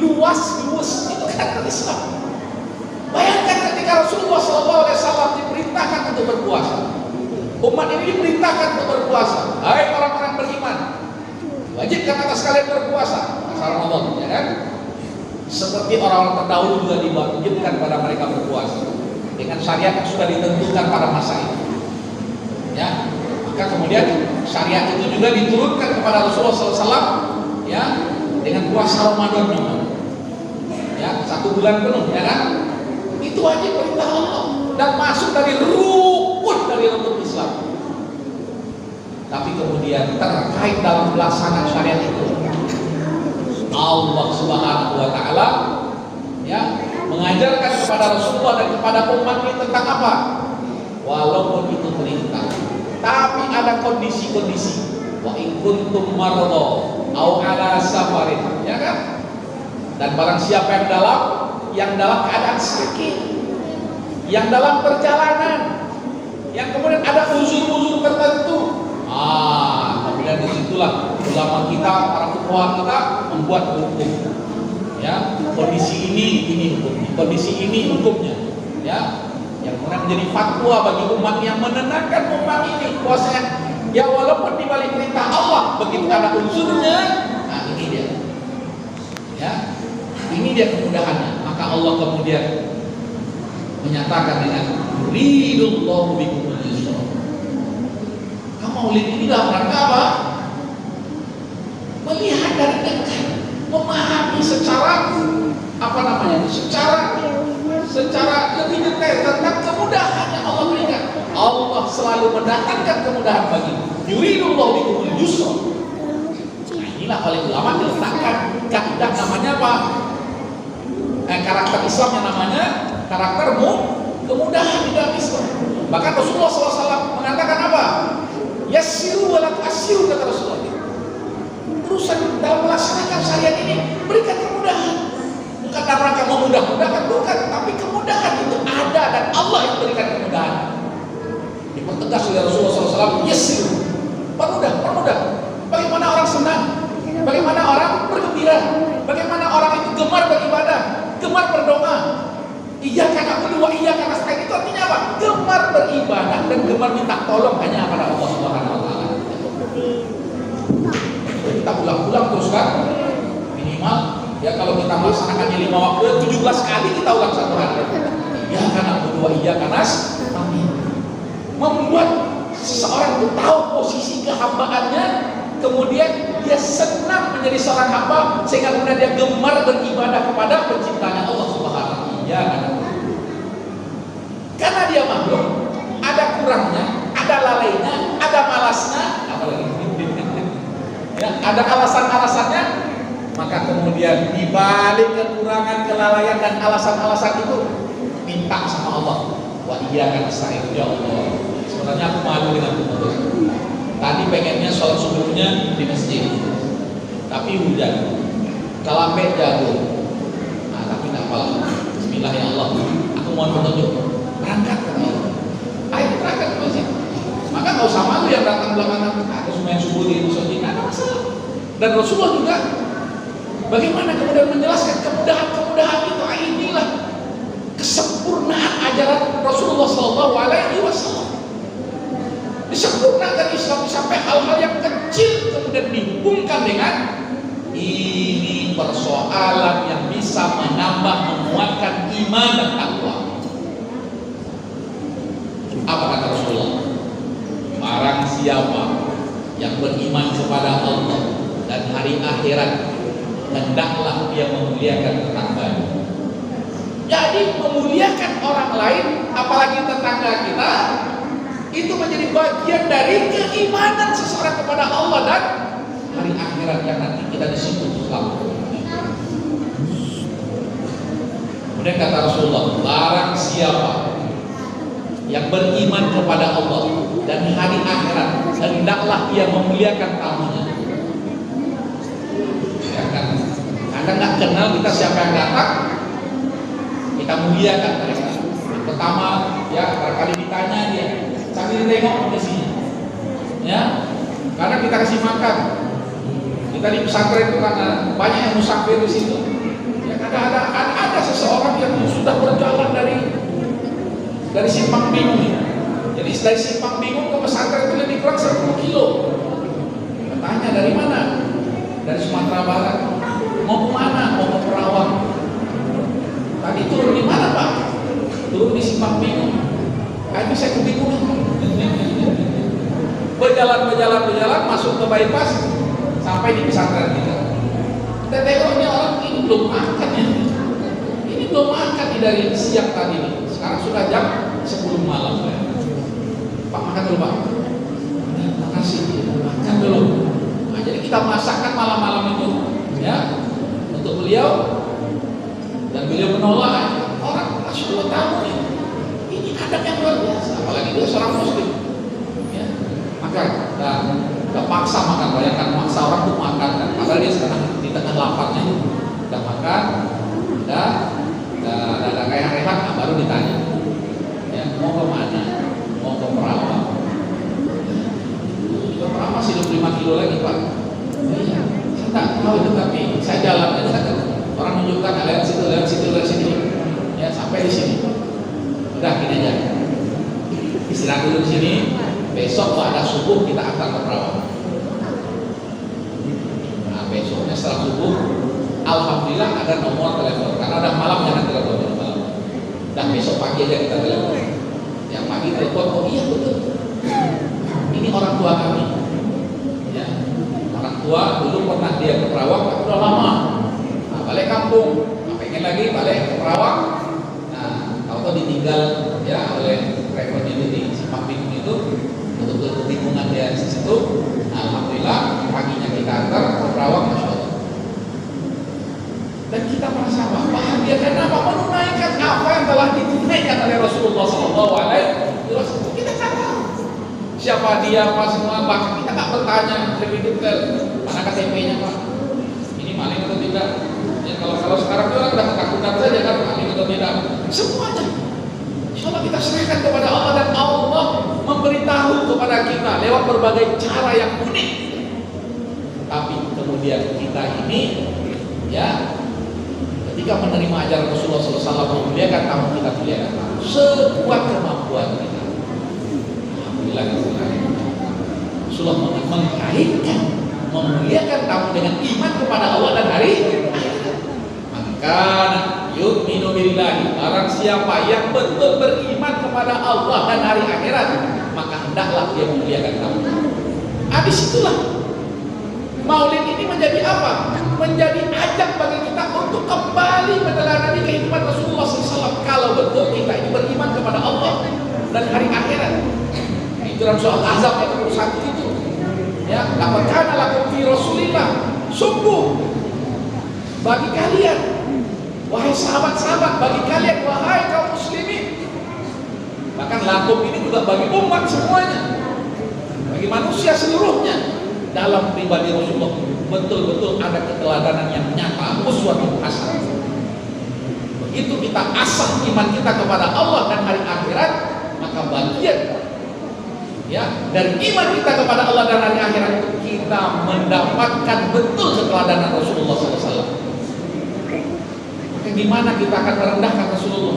A: luas itu karakter Islam. Bayangkan ketika Rasulullah SAW diperintahkan untuk berpuasa, umat ini diperintahkan untuk berpuasa. Hai orang-orang beriman, wajibkan atas kalian berpuasa masa Ramadan, ya kan? Seperti orang-orang terdahulu juga diwajibkan pada mereka berpuasa dengan syariat yang sudah ditentukan pada masa itu. Ya, maka kemudian syariat itu juga diturunkan kepada Rasulullah SAW, ya, dengan puasa Ramadan juga, ya, 1 bulan penuh, ya kan? Itu wajib perintah Allah dan masuk dari rukun dari rukun Islam. Tapi kemudian terkait dalam pelaksanaan syariat itu, Allah Subhanahu wa taala, ya, mengajarkan kepada Rasulullah dan kepada umat ini tentang apa? Walaupun itu perintah, tapi ada kondisi-kondisi. Wa in kuntum marada au ala safarin, ya kan? Dan barang siapa yang dalam keadaan sakit, yang dalam perjalanan, yang kemudian ada uzur-uzur tertentu, kemudian disitulah ulama kita, para fuqaha kita membuat hukum, ya, kondisi ini hukumnya, kondisi ini hukumnya, ya, yang kemudian menjadi fatwa bagi umat yang menenangkan umat ini puasanya, ya walaupun dibalik perintah Allah begitu ada unsurnya, ini dia, ya, ini dia kemudahannya. Maka Allah kemudian menyatakan dengan yuridullahu bikumul yusra. Kamu maulid ini dalam rangka apa? Melihat dari dekat, memahami secara secara lebih detail tentang kemudahan yang Allah berikan. Allah selalu mendatangkan kemudahan bagi yuridullahu bikumul yusra. Nah, inilah oleh ulama diletakkan kaidah namanya apa? Karakter Islam yang namanya karakter kemudahan di dalam Islam. Bahkan Rasulullah SAW mengatakan apa? Yassiru wa la tu'assiru, kata Rasulullah. Urusan dalam melaksanakan syariat ini berikan kemudahan. Bukan dalam rangka memudah-mudahkan, bukan, tapi kemudahan itu ada dan Allah yang berikan kemudahan. Dipertegas oleh Rasulullah SAW, yassiru, permudah. Bagaimana orang senang? Bagaimana orang bergembira? Bagaimana orang itu gemar beribadah, gemar berdoa? Iyyaka na'budu wa iyyaka nasta'in, itu artinya apa? Gemar beribadah dan gemar minta tolong hanya kepada Allah Subhanahu wa taala. Kita ulang-ulang terus kan, minimal ya kalau kita melaksanakannya 5 waktu 17 kali kita ulang satu hari. Iyyaka na'budu wa iyyaka nasta'in. Membuat seseorang itu tahu posisi kehambaannya, kemudian dia senang menjadi seorang hamba, sehingga kemudian dia gemar beribadah kepada penciptanya Allah Subhanahu wa taala. Karena dia makhluk, ada kurangnya, ada lalainya, ada malasnya, ya, ada alasan-alasannya. Maka kemudian dibalik kekurangan, kelalaian dan alasan-alasan itu, minta sama Allah. Wa iyyaka nasta'in, ya Allah. Sebenarnya aku malu dengan pengurus. Tadi pengennya sholat subuhnya di masjid, tapi hujan, kelambe jago. Tapi nggak apa-apa. Bismillah ya Allah, aku mohon petunjuk. Berangkat ke Allah. Ayo berangkat ke masjid. Maka nggak usah malu yang datang belakangan. Aku semua yang subuh di masjid, nggak ada masalah. Dan Rasulullah juga bagaimana kemudian menjelaskan kemudahan itu. Inilah kesempurnaan ajaran Rasulullah SAW. Disempurnakan Islam sampai hal-hal yang kecil kemudian dihubungkan dengan ini persoalan yang bisa menambah, menguatkan iman dan takwa. Apa kata Rasulullah? Barang siapa yang beriman kepada Allah dan hari akhirat, hendaklah dia memuliakan tetangganya. Jadi memuliakan orang lain, apalagi tetangga kita, itu menjadi bagian dari keimanan seseorang kepada Allah dan hari akhirat yang nanti kita disebut selalu. Kemudian kata Rasulullah, barang siapa yang beriman kepada Allah dan hari akhirat, hendaklah ia memuliakan tamunya. Ya kan? Anda nggak kenal kita siapa yang datang, kita muliakan mereka. Yang pertama, ya barangkali ditanya dia, sambil tengok kondisinya, ya, karena kita kasih makan, Kita di pesantren itu karena banyak yang musafir di situ. Ya, ada seseorang yang sudah berjalan dari Simpang Bingung. Jadi dari Simpang Bingung ke pesantren itu lebih kurang 10 kilo. Tanya dari mana? Dari Sumatera Barat. Mau ke mana? Mau ke Perawang. Tadi turun di mana, Pak? Turun di Simpang Bingung. Kami saya kebingungan. Berjalan masuk ke bypass sampai di pesantren kita. Kita tengoknya orang ini belum makan ya. Ini belum makan nih dari siang tadi nih. Sekarang sudah jam 10 malam. Pak, makan dulu, Pak. Makasih, makan dulu. Nah, jadi kita masakkan malam-malam itu ya untuk beliau, dan beliau menolak. Orang Rasulullah tahu nih, ini adab yang luar biasa, apalagi dia seorang muslim ya. Makan dan gak paksa makan, bayangkan maksa orang tuh makan kan, padahal dia sekarang di tengah laparnya. Udah makan, udah kayak rehat, nah, baru ditanya ya, mau ke mana? Mau ke Perawang. Ke Perawang masih 25 kilo lagi, Pak. Iya, saya tak tahu itu, tapi saya jalan aja. Orang menunjukkan, lewat situ ya, sampai di sini. Udah, gini aja, istirahat dulu di sini. Besok pada subuh kita akan ke Perawang. Nah, besoknya setelah subuh, alhamdulillah ada nomor telepon. Karena udah malam jangan telepon malam. Dan besok pagi aja kita telepon. Yang pagi telepon, oh iya betul. Ini orang tua kami. Ya, orang tua dulu pernah dia ke Perawang, tapi udah lama. Nah, balik kampung, pengen lagi balik ke Perawang. Nah, kalau ditinggal ya oleh rekor ini di Simpang Bingung itu untuk lingkungan dia di situ. Nah, alhamdulillah paginya kita antar ke Perawang, masya Allah. Dan kita merasa bahagia karena apa? Menunaikan apa yang telah ditunaikan oleh Rasulullah SAW. Kita tak tahu siapa dia, apa semua, bahkan kita tak bertanya lebih detail. Mana KTP-nya, Pak? Ini maling atau tidak? Ya, kalau sekarang orang udah ketakutan saja kan, maling atau tidak? Semuanya. Insyaallah kita serahkan kepada Allah, dan Allah memberitahu kepada kita lewat berbagai cara yang unik. Tapi kemudian kita ini ya, ketika menerima ajaran Rasulullah SAW, memuliakan tamu, kita muliakan tamu sekuat kemampuan kita. Alhamdulillah, Rasulullah mengkaitkan memuliakan tamu dengan iman kepada Allah dan hari maka yu'minu billahi, barang siapa yang betul beriman kepada Allah dan hari akhirat, maka hendaklah dia memuliakan tamu. Habis itulah Maulid ini menjadi apa? Menjadi ajang bagi kita untuk kembali meneladani kehidupan Rasulullah SAW. Kalau betul kita ini beriman kepada Allah dan hari akhirat. Itu dalam soal azab yang nomor 1 itu. Ya, laqad kana lakum fi Rasulillah, sungguh bagi kalian, wahai sahabat-sahabat, bagi kalian wahai kaum muslimin. Bahkan lakum ini juga bagi umat semuanya, bagi manusia seluruhnya. Dalam pribadi Rasulullah betul-betul ada keteladanan yang nyata, uswatun hasanah. Begitu kita asah iman kita kepada Allah dan hari akhirat, maka bagian ya dari iman kita kepada Allah dan hari akhirat itu kita mendapatkan betul keteladanan Rasulullah SAW. Maka gimana kita akan merendahkan Rasulullah?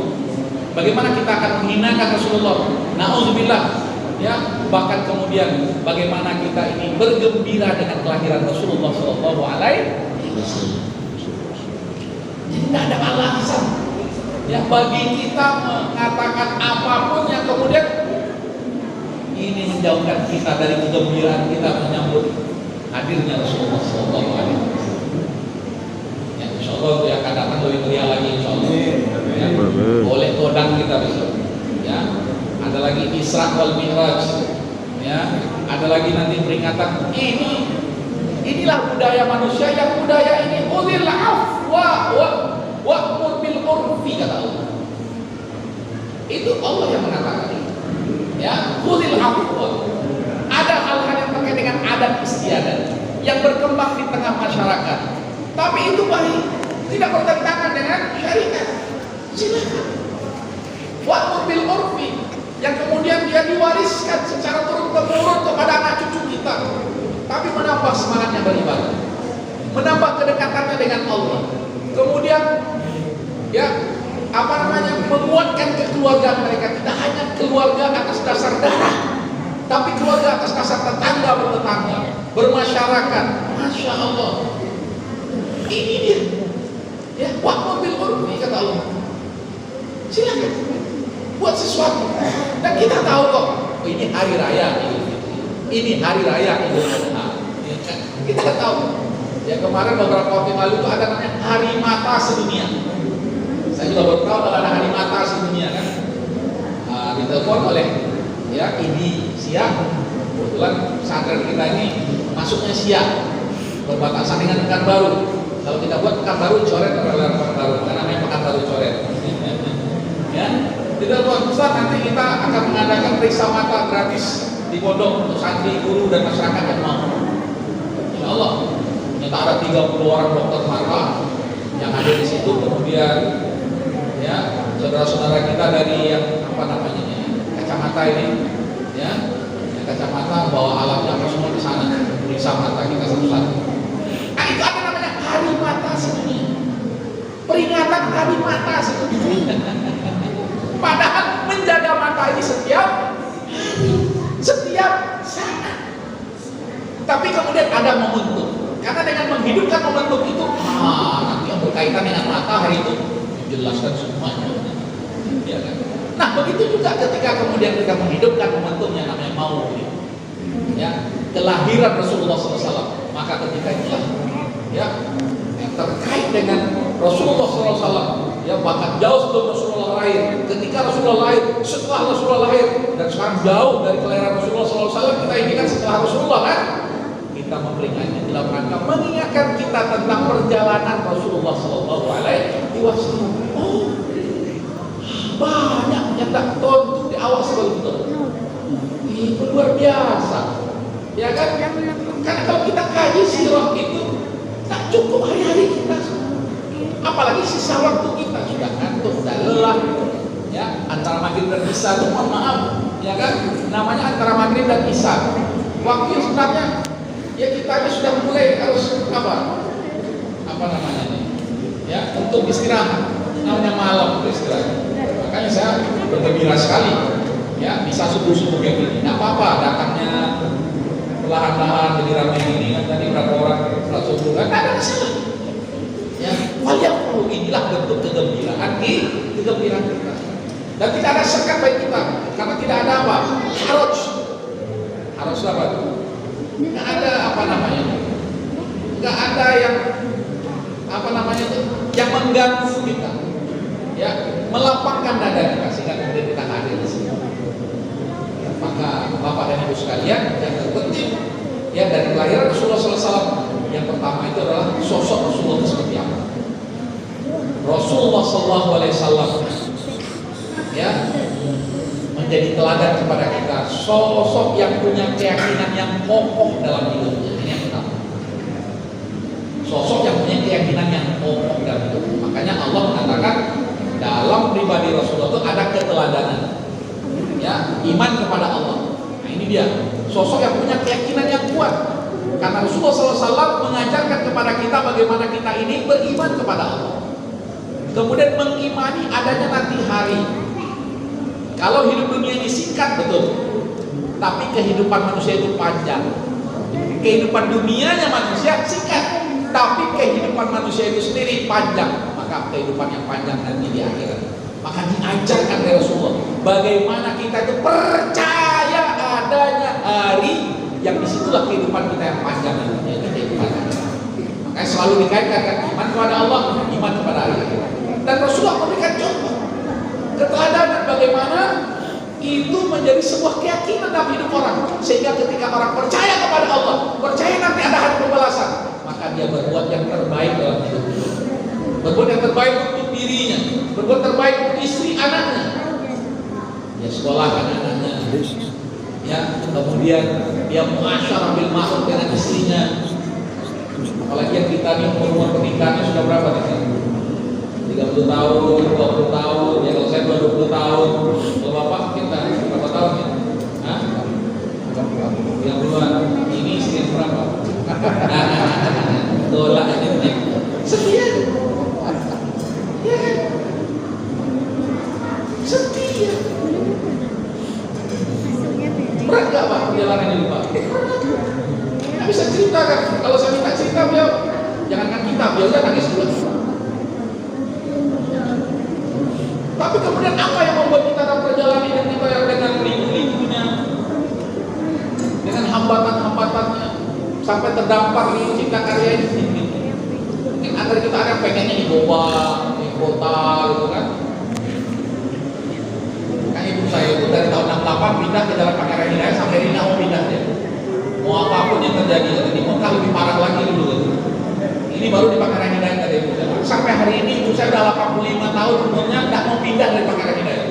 A: Bagaimana kita akan menghinakan Rasulullah? Na'udzubillah. Ya, bahkan kemudian bagaimana kita ini bergembira dengan kelahiran Rasulullah Sallallahu Alaihi Wasallam. Jadi tidak ada alasan ya bagi kita mengatakan apapun yang kemudian ini menjauhkan kita dari kegembiraan kita menyambut hadirnya Rasulullah Sallallahu Alaihi Wasallam. Ya, insya Allah itu akan datang lebih meriah lagi, insya Allah. Ya, boleh kodang kita besok. Ya. Ada lagi Isra wal Mi'raj, ya. Ada lagi nanti peringatan inilah budaya manusia, yang budaya ini ulil afwa wa'mur bil urfi, kata Allah. Itu Allah yang mengatakan itu. Ya, ulil afwa. Ada hal-hal yang terkait dengan adat istiadat yang berkembang di tengah masyarakat. Tapi itu baik, tidak bertentangan dengan syariat. Silakan. Wa'mur bil urfi, yang kemudian dia diwariskan secara turun-temurun kepada anak cucu kita, tapi menambah semangatnya beribadah. menambah kedekatannya dengan Allah. Kemudian ya menguatkan kekeluargaan mereka, tidak hanya keluarga atas dasar darah, tapi keluarga atas dasar tetangga bertetangga, bermasyarakat. Masya Allah, ini dia. Ya, wa'mur bil urfi kata Allah. Silakan buat sesuatu. Dan kita tahu kok, ini hari raya Idul Fitri, ini hari raya Idul Adha. Kita tahu. Ya kemarin beberapa waktu lalu itu ada namanya Hari Mata Sedunia. Saya juga baru tahu kalau ada Hari Mata Sedunia kan. Ditelepon oleh ya ini siang. Kebetulan pesantren kita ini masuknya siang, berbatasan dengan Pekanbaru. Kalau kita buat Pekanbaru Coret adalah Pekanbaru, karena namanya Pekanbaru Coret. Ya, ditelepon Ustaz, nanti kita akan mengadakan periksa mata gratis di pondok untuk santri, guru dan masyarakat yang mau. Insya Allah. Ternyata ada 30 orang dokter mata yang ada di situ. Kemudian ya saudara-saudara kita dari yang kacamata ini, ya yang kacamata bawa alatnya apa semua di sana, periksa mata kita satu-satu. Itu ada namanya Hari Mata Sedunia, peringatan Hari Mata Sedunia. Padahal menjaga mata ini setiap saat. Tapi kemudian ada momentum. Karena dengan menghidupkan momentum itu, nanti yang berkaitan dengan mata hari itu menjelaskan semuanya. Ya kan? Nah begitu juga ketika kemudian kita menghidupkan momentum yang namanya Maulid, ya kelahiran Rasulullah SAW. Maka ketika itulah, ya yang terkait dengan Rasulullah SAW, ya bahkan jauh sebelum Rasulullah lahir, ketika Rasulullah lahir, setelah Rasulullah lahir, dan sekarang jauh dari kelahiran Rasulullah SAW, kita ini kan setelah Rasulullah kan. Kita memperingati dalam rangka mengingatkan kita tentang perjalanan Rasulullah Sallallahu Alaihi Wasallam. Oh, banyak yang tak tonton di awal sebelum itu. Itu luar biasa, ya kan? Karena kalau kita kaji sirah itu tak cukup hari-hari kita, apalagi sisa waktu kita sudah ngantuk, sudah lelah. Ya, antara maghrib dan isya, mohon maaf, ya kan? Namanya antara maghrib dan isya. Waktu yang sebenarnya ya kita aja sudah mulai harus apa namanya nih, ya untuk istirahat, namanya malam untuk istirahat. Makanya saya bergembira sekali ya bisa subuh kayak gini. Nggak apa-apa datangnya perlahan-lahan jadi ramai ini kan, tadi berapa orang sholat subuh kan ada masalah. Ya, walaupun inilah bentuk kegembiraan kita. Dan tidak ada sekat bagi kita karena tidak ada apa harus apa itu. Nggak ada nggak ada yang yang mengganggu kita, ya melapangkan dada kita sehingga kemudian kita hadir di sini. Maka Bapak dan Ibu sekalian, yang terpenting ya dari kelahiran Rasulullah SAW, yang pertama itu adalah sosok Rasulullah seperti apa. Rasulullah SAW ya menjadi teladan kepada kita, sosok yang punya keyakinan yang kokoh dalam hidupnya. Ini yang pertama, sosok yang punya keyakinan yang kokoh dalam hidup. Makanya Allah mengatakan dalam pribadi Rasulullah itu ada keteladanan, ya iman kepada Allah. Nah ini dia sosok yang punya keyakinan yang kuat, karena Rasulullah SAW mengajarkan kepada kita bagaimana kita ini beriman kepada Allah, kemudian mengimani adanya nanti hari. Kalau hidup dunia ini singkat betul, tapi kehidupan manusia itu panjang. Kehidupan dunianya manusia singkat, tapi kehidupan manusia itu sendiri panjang. Maka kehidupan yang panjang nanti di akhirat. Maka diajarkan oleh Rasulullah bagaimana kita itu percaya adanya hari yang disitulah kehidupan kita yang panjang nantinya, kehidupan akhirat. Makanya selalu dikaitkan kan iman kepada Allah, iman kepada hari akhirat. Dan Rasulullah memberikan contoh keteladanan bagaimana itu menjadi sebuah keyakinan dalam hidup orang, sehingga ketika orang percaya kepada Allah, percaya nanti ada hari pembalasan, maka dia berbuat yang terbaik dalam hidupnya, berbuat yang terbaik untuk dirinya, berbuat terbaik untuk istri anaknya, ya sekolahkan anaknya, ya kemudian dia muasyarah bil ma'ruf dengan istrinya. Apalagi yang kita nih umur pernikahannya sudah berapa nih? 30 tahun, 20 tahun, ya kalau saya 20 tahun, kalau Bapak kita berapa tahun ya? Hah? 30-an, ini istri berapa? Dolar perjalanan ini Pak? Nggak bisa cerita kan? Kalau saya minta cerita beliau, jangankan kita, beliau udah nangis dulu. Tapi kemudian apa yang membuat kita dalam perjalanan ini dibayar dengan liku-likunya, dengan hambatan-hambatannya, sampai terdampar di cipta karya ini? Mungkin antara kita ada yang pengennya di Goa, di kota gitu kan. Kan ibu saya itu dari tahun 68 pindah ke Jalan Pangeran Hidayat sampai Rina mau pindah dia. Mau apapun yang terjadi, di Mekah lebih parah lagi dulu gitu. Ini baru di Pangeran Hidayat tadi ibu saya. Sampai hari ini ibu saya udah 85 tahun umurnya nggak mau pindah dari Pangeran Hidayat.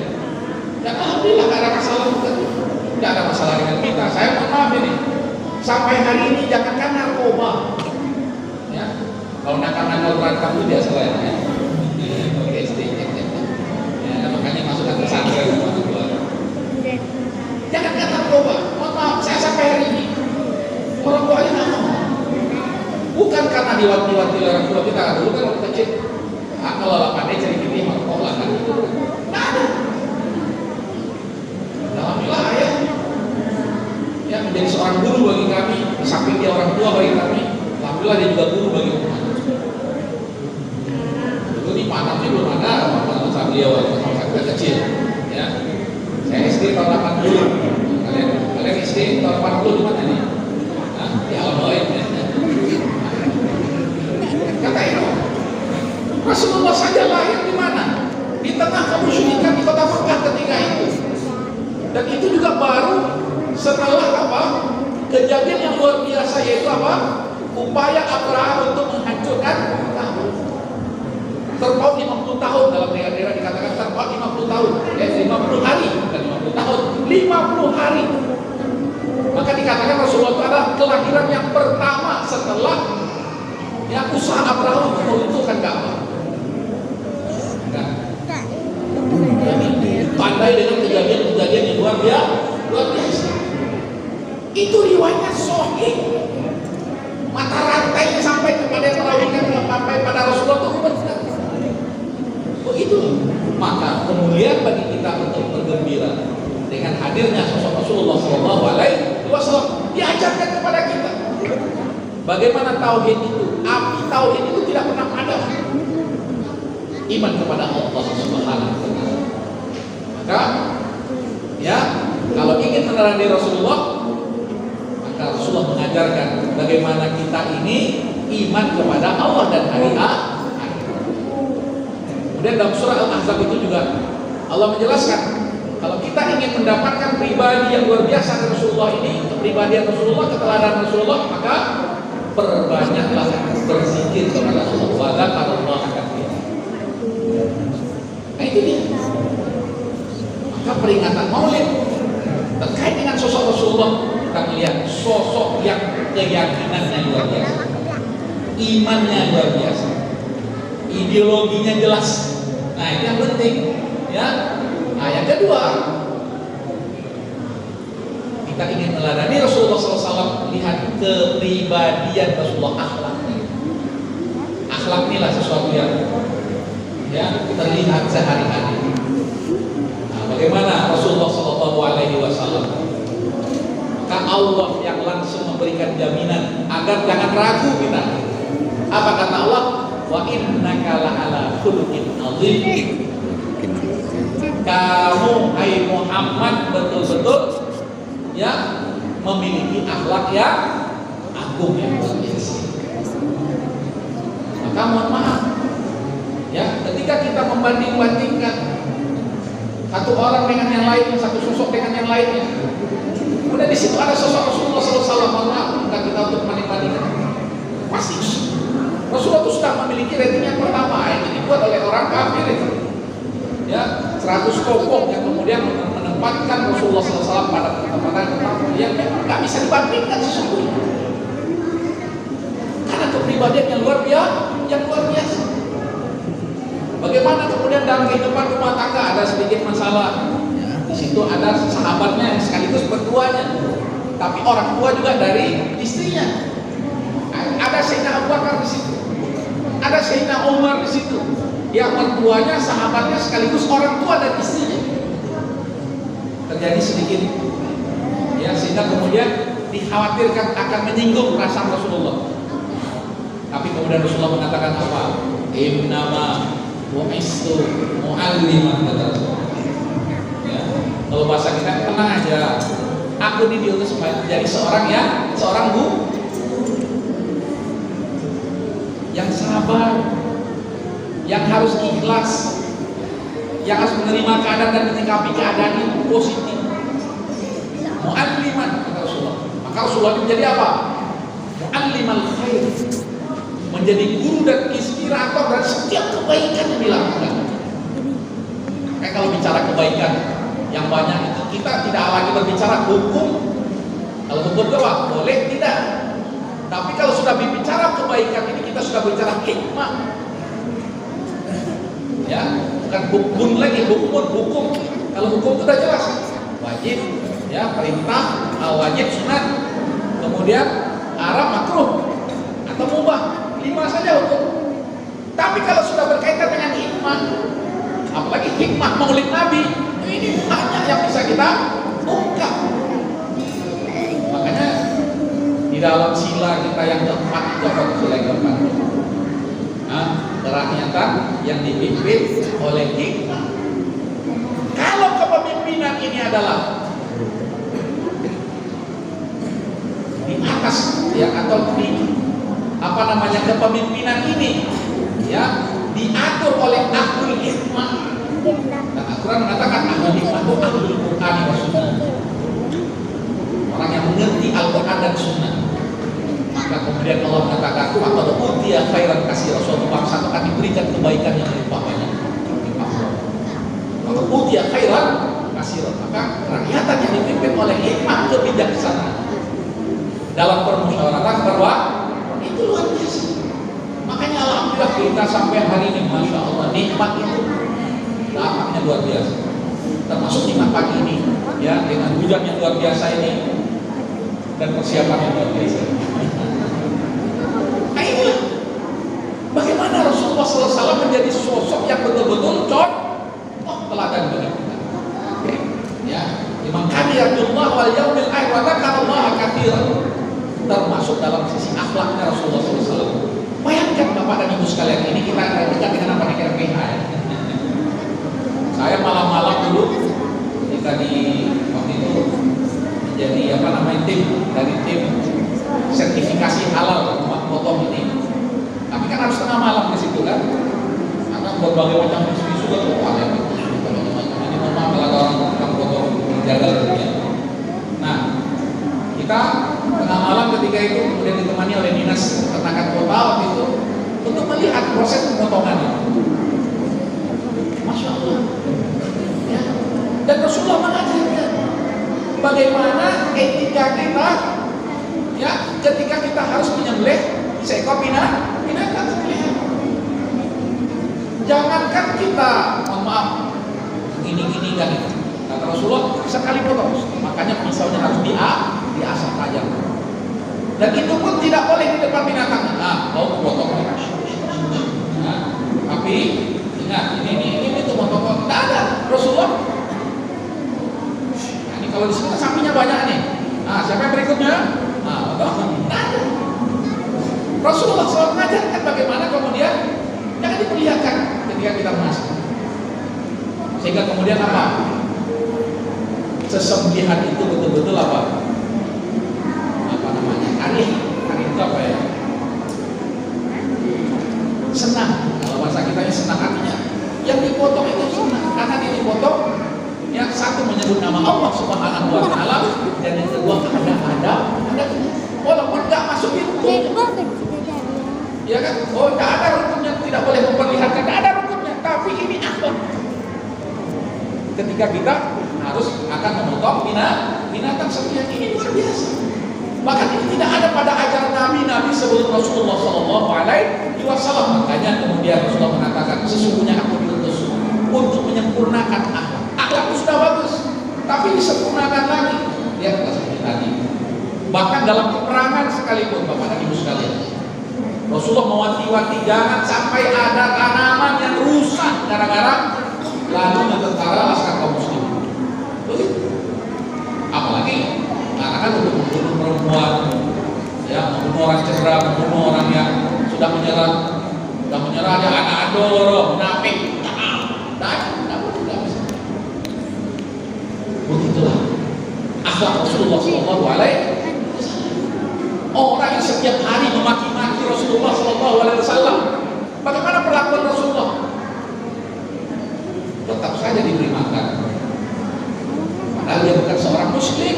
A: Dan alhamdulillah nggak ada masalah bukan? Nggak ada masalah dengan kita. Saya mohon maaf ini. Sampai hari ini jangankan narkoba, ya. Kalau nakal-nakal berangkat itu biasa lah ya. Oke, ya, makanya masuk ke pesantren masuk keluar. Jangankan narkoba, mohon maaf, saya sampai hari ini orang tuanya nggak mau. Bukan karena diwati-wati orang tua kita dulu kan waktu kecil. Kalau lapannya cari gini malah kan itu. Nggak ada. Alhamdulillah ya menjadi seorang guru bagi kami, di samping dia orang tua bagi kami. Alhamdulillah dia juga guru bagi umat. Dulu di Panamnya belum ada masa beliau waktu kecil. Ya, saya SD tahun 80. Kalian SD tahun 80 di mana nih? Nah, di Alhamdulillah. Kata itu, Rasulullah saja lahir di mana? Di tengah kemusyrikan di kota Mekah ketika itu. Dan itu juga baru setelah apa? Kejadian yang luar biasa yaitu apa? Upaya Abraham untuk menghancurkan Ka'bah. Terpaut 50 tahun dalam daerah dikatakan terpaut 50 tahun, ya 50 hari bukan 50 tahun, 50 hari. Maka dikatakan Rasulullah itu adalah kelahiran yang pertama setelah ya usaha Abraham untuk meruntuhkan Ka'bah. Nah, tandai dengan kejadian-kejadian yang luar biasa. Itu riwayatnya sahih. Mata rantainya sampai kepada yang merawikan sampai pada Rasulullah itu benar. Begitu. Maka kemuliaan bagi kita untuk bergembira dengan hadirnya sosok Rasulullah SAW diajarkan kepada kita. Bagaimana tauhid itu? Api tauhid itu tidak pernah padam. Iman kepada Allah Subhanahu wa taala. Maka ya, kalau ingin meneladani Rasulullah, maka Rasulullah mengajarkan bagaimana kita ini iman kepada Allah dan hari akhir. Kemudian dalam surah Al-Ahzab itu juga Allah menjelaskan kalau kita ingin mendapatkan pribadi yang luar biasa dari Rasulullah ini, kepribadian Rasulullah, keteladanan Rasulullah, maka perbanyaklah berzikir kepada Allah. Wa dzakarallaha katsiran. Nah itu dia. Maka peringatan Maulid terkait dengan sosok Rasulullah, kita melihat sosok yang keyakinannya luar biasa, imannya luar biasa, ideologinya jelas. Nah itu yang penting, ya. Nah yang kedua, kita ingin meladani Rasulullah SAW, lihat kepribadian Rasulullah, akhlaknya. Akhlak inilah sesuatu yang ya terlihat sehari-hari. Nah, bagaimana Rasulullah SAW? Maka Allah yang langsung memberikan jaminan agar jangan ragu kita. Apa kata Allah? Wa innaka la'ala khuluqin 'adzim. Kamu hai Muhammad betul-betul ya memiliki akhlak yang agung yang luar biasa. Maka mohon maaf ya, ketika kita membanding-bandingkan satu orang dengan yang lainnya, satu sosok dengan yang lainnya, kemudian di situ ada sosok Rasulullah SAW, mohon maaf kita untuk membanding-bandingkan, pasti Rasulullah itu sudah memiliki rating yang pertama yang dibuat oleh orang kafir itu. Ya, 100 tokoh yang kemudian menempatkan Rasulullah SAW pada tempat yang memang nggak bisa dibandingkan sesungguhnya, karena kepribadian yang luar biasa. Bagaimana kemudian dalam kehidupan rumah tangga ada sedikit masalah, di situ ada sahabatnya yang sekaligus berduanya, tapi orang tua juga dari istrinya. Ada Sayyidina Abu Bakar di situ, ada Sayyidina Umar di situ. Yang mertuanya, sahabatnya sekaligus orang tua dan istrinya. Terjadi sedikit ya, sehingga kemudian dikhawatirkan akan menyinggung perasaan Rasulullah. Tapi kemudian Rasulullah mengatakan apa? Innama bu'istu mu'alliman, kata Rasulullah. Ya, kalau bahasa kita tenang aja. Aku ini diutus menjadi seorang guru yang sabar, yang harus ikhlas, yang harus menerima keadaan dan menyikapi keadaan itu positif. Mu'alliman, kata Rasulullah. Maka Rasulullah itu menjadi apa? Mu'allimal khair, menjadi guru dan inspirator dari setiap kebaikan yang dilakukan. Kayak kalau bicara kebaikan yang banyak itu, kita tidak lagi berbicara hukum. Kalau hukum itu apa? Boleh, tidak. Tapi kalau sudah berbicara kebaikan ini, kita sudah bicara hikmah. Ya, bukan hukum lagi, hukum. Kalau hukum itu sudah jelas, wajib, ya, perintah, wajib, sunat, kemudian haram, makruh, atau mubah, 5 saja hukum. Tapi kalau sudah berkaitan dengan hikmah, apalagi hikmah maulid Nabi, ini banyak yang bisa kita ungkap. Makanya di dalam sila kita yang keempat itu apa? Sila yang keempat, kerakyatan yang dipimpin oleh hikmah. Kalau kepemimpinan ini adalah di atas, ya, atau di apa namanya, kepemimpinan ini, ya, diatur oleh ahlul hikmah. Dan Al-Quran mengatakan ahlul hikmah itu ahlul Quran wa sunnah, orang yang mengerti Al-Quran dan sunnah. Maka kemudian Allah mengatakan maka utiya khairan katsira, suatu bangsa akan diberikan kebaikan yang melimpah banyak. Maka utiya khairan katsira, maka rakyatan yang dipimpin oleh hikmah, kebijaksanaan dalam permusyawaratan itu luar biasa. Makanya alhamdulillah kita sampai hari ini, masya Allah, nikmat itu dapatnya luar biasa. Termasuk nikmat pagi ini, ya, dengan hujan yang luar biasa ini dan persiapan yang luar biasa. Nah, inilah bagaimana Rasulullah SAW menjadi sosok yang betul-betul contoh teladan bagi kita. Ya, liman kana yarjullah wal yaumil akhir wa dzakara Allah katsiran, termasuk dalam sisi akhlaknya Rasulullah SAW. Bayangkan Bapak dan Ibu sekalian, ini kita dekat dengan apa yang PH, ya. Saya malam-malam dulu ketika waktu itu menjadi apa namanya tim sertifikasi halal rumah potong ini. Tapi kan harus tengah malam di situ kan, karena berbagai macam isu-isu kan ada macam-macam. Ini memang kalau orang potong menjaga dunia. Nah, kita tengah malam ketika itu kemudian ditemani oleh dinas peternakan kota waktu itu untuk melihat proses pemotongan itu. Masya Allah, ya. Dan Rasulullah mengajarkan bagaimana etika kita, ya, ketika kita harus menyembelih seekor binatang sembelihan. Jangankan kita, mohon maaf, gini-gini kan itu. Kata Rasulullah sekali potong, makanya pisaunya harus diasah tajam. Dan itu pun tidak boleh di depan binatang. Nah, mau potong. Nah, tapi ingat, ini tuh potong. Tidak ada. Rasulullah. Nah, ini kalau di sini sapinya banyak nih. Nah, siapa yang berikutnya? Nah, potong. Tidak ada. Rasulullah SAW mengajarkan bagaimana kemudian jangan diperlihatkan ketika kita memasak. Sehingga kemudian apa? Sesembelihan itu betul-betul apa? Apa namanya? Arif itu apa ya? Senang. Kalau bahasa kita ini senang, artinya yang dipotong itu senang karena dia dipotong. Yang satu menyebut nama Allah Subhanahu wa Ta'ala, dan yang kedua ada walaupun nggak masuk di hukum, ya kan? Oh, nggak ada rukunnya, tidak boleh memperlihatkan, nggak ada rukunnya. Tapi ini akhlak. Ketika kita harus akan memotong binatang sembelihan, ini luar biasa. Bahkan ini tidak ada pada ajaran Nabi sebelum Rasulullah SAW. Makanya kemudian Rasulullah mengatakan, sesungguhnya aku diutus untuk menyempurnakan akhlak. Akhlak itu sudah bagus, tapi disempurnakan lagi. Lihat seperti tadi. Bahkan dalam peperangan sekalipun, Bapak dan Ibu sekalian, Rasulullah mewanti-wanti jangan sampai ada tanaman yang rusak gara-gara lalu tentara laskar kaum muslimin. Apalagi akhlak Rasulullah Sallallahu Alaihi Wasallam. Orang yang setiap hari memaki-maki Rasulullah Sallallahu Alaihi Wasallam, bagaimana perlakuan Rasulullah? Tetap saja diberi makan. Padahal dia bukan seorang muslim,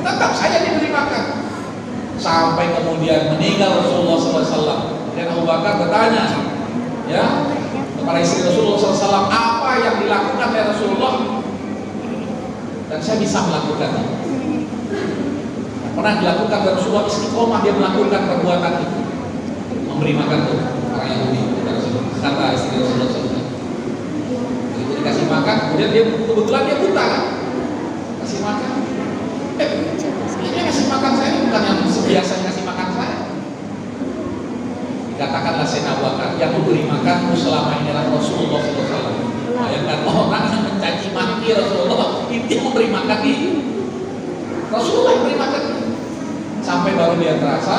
A: tetap saja diberi makan. Sampai kemudian meninggal Rasulullah SAW. Dan Abu Bakar bertanya, ya, kepada istri Rasulullah SAW, apa yang dilakukan oleh Rasulullah? Dan saya bisa melakukannya. Pernah dilakukan oleh Rasulullah, istiqomah dia melakukan perbuatan itu, memberi makan tuh orang Yahudi. Kata istri Rasulullah SAW. Begitu dikasih makan, kemudian dia kebetulan dia buta kan? Kasih makan. Ini kasih makan saya ini bukan yang biasanya kasih makan saya. Dikatakanlah Sayyidina Abu Bakar, yang memberi makanmu selama ini adalah Rasulullah SAW. Bayangkan orang yang mencaci maki Rasulullah, itu yang memberi makan di Rasulullah yang memberi makan. Sampai baru dia terasa,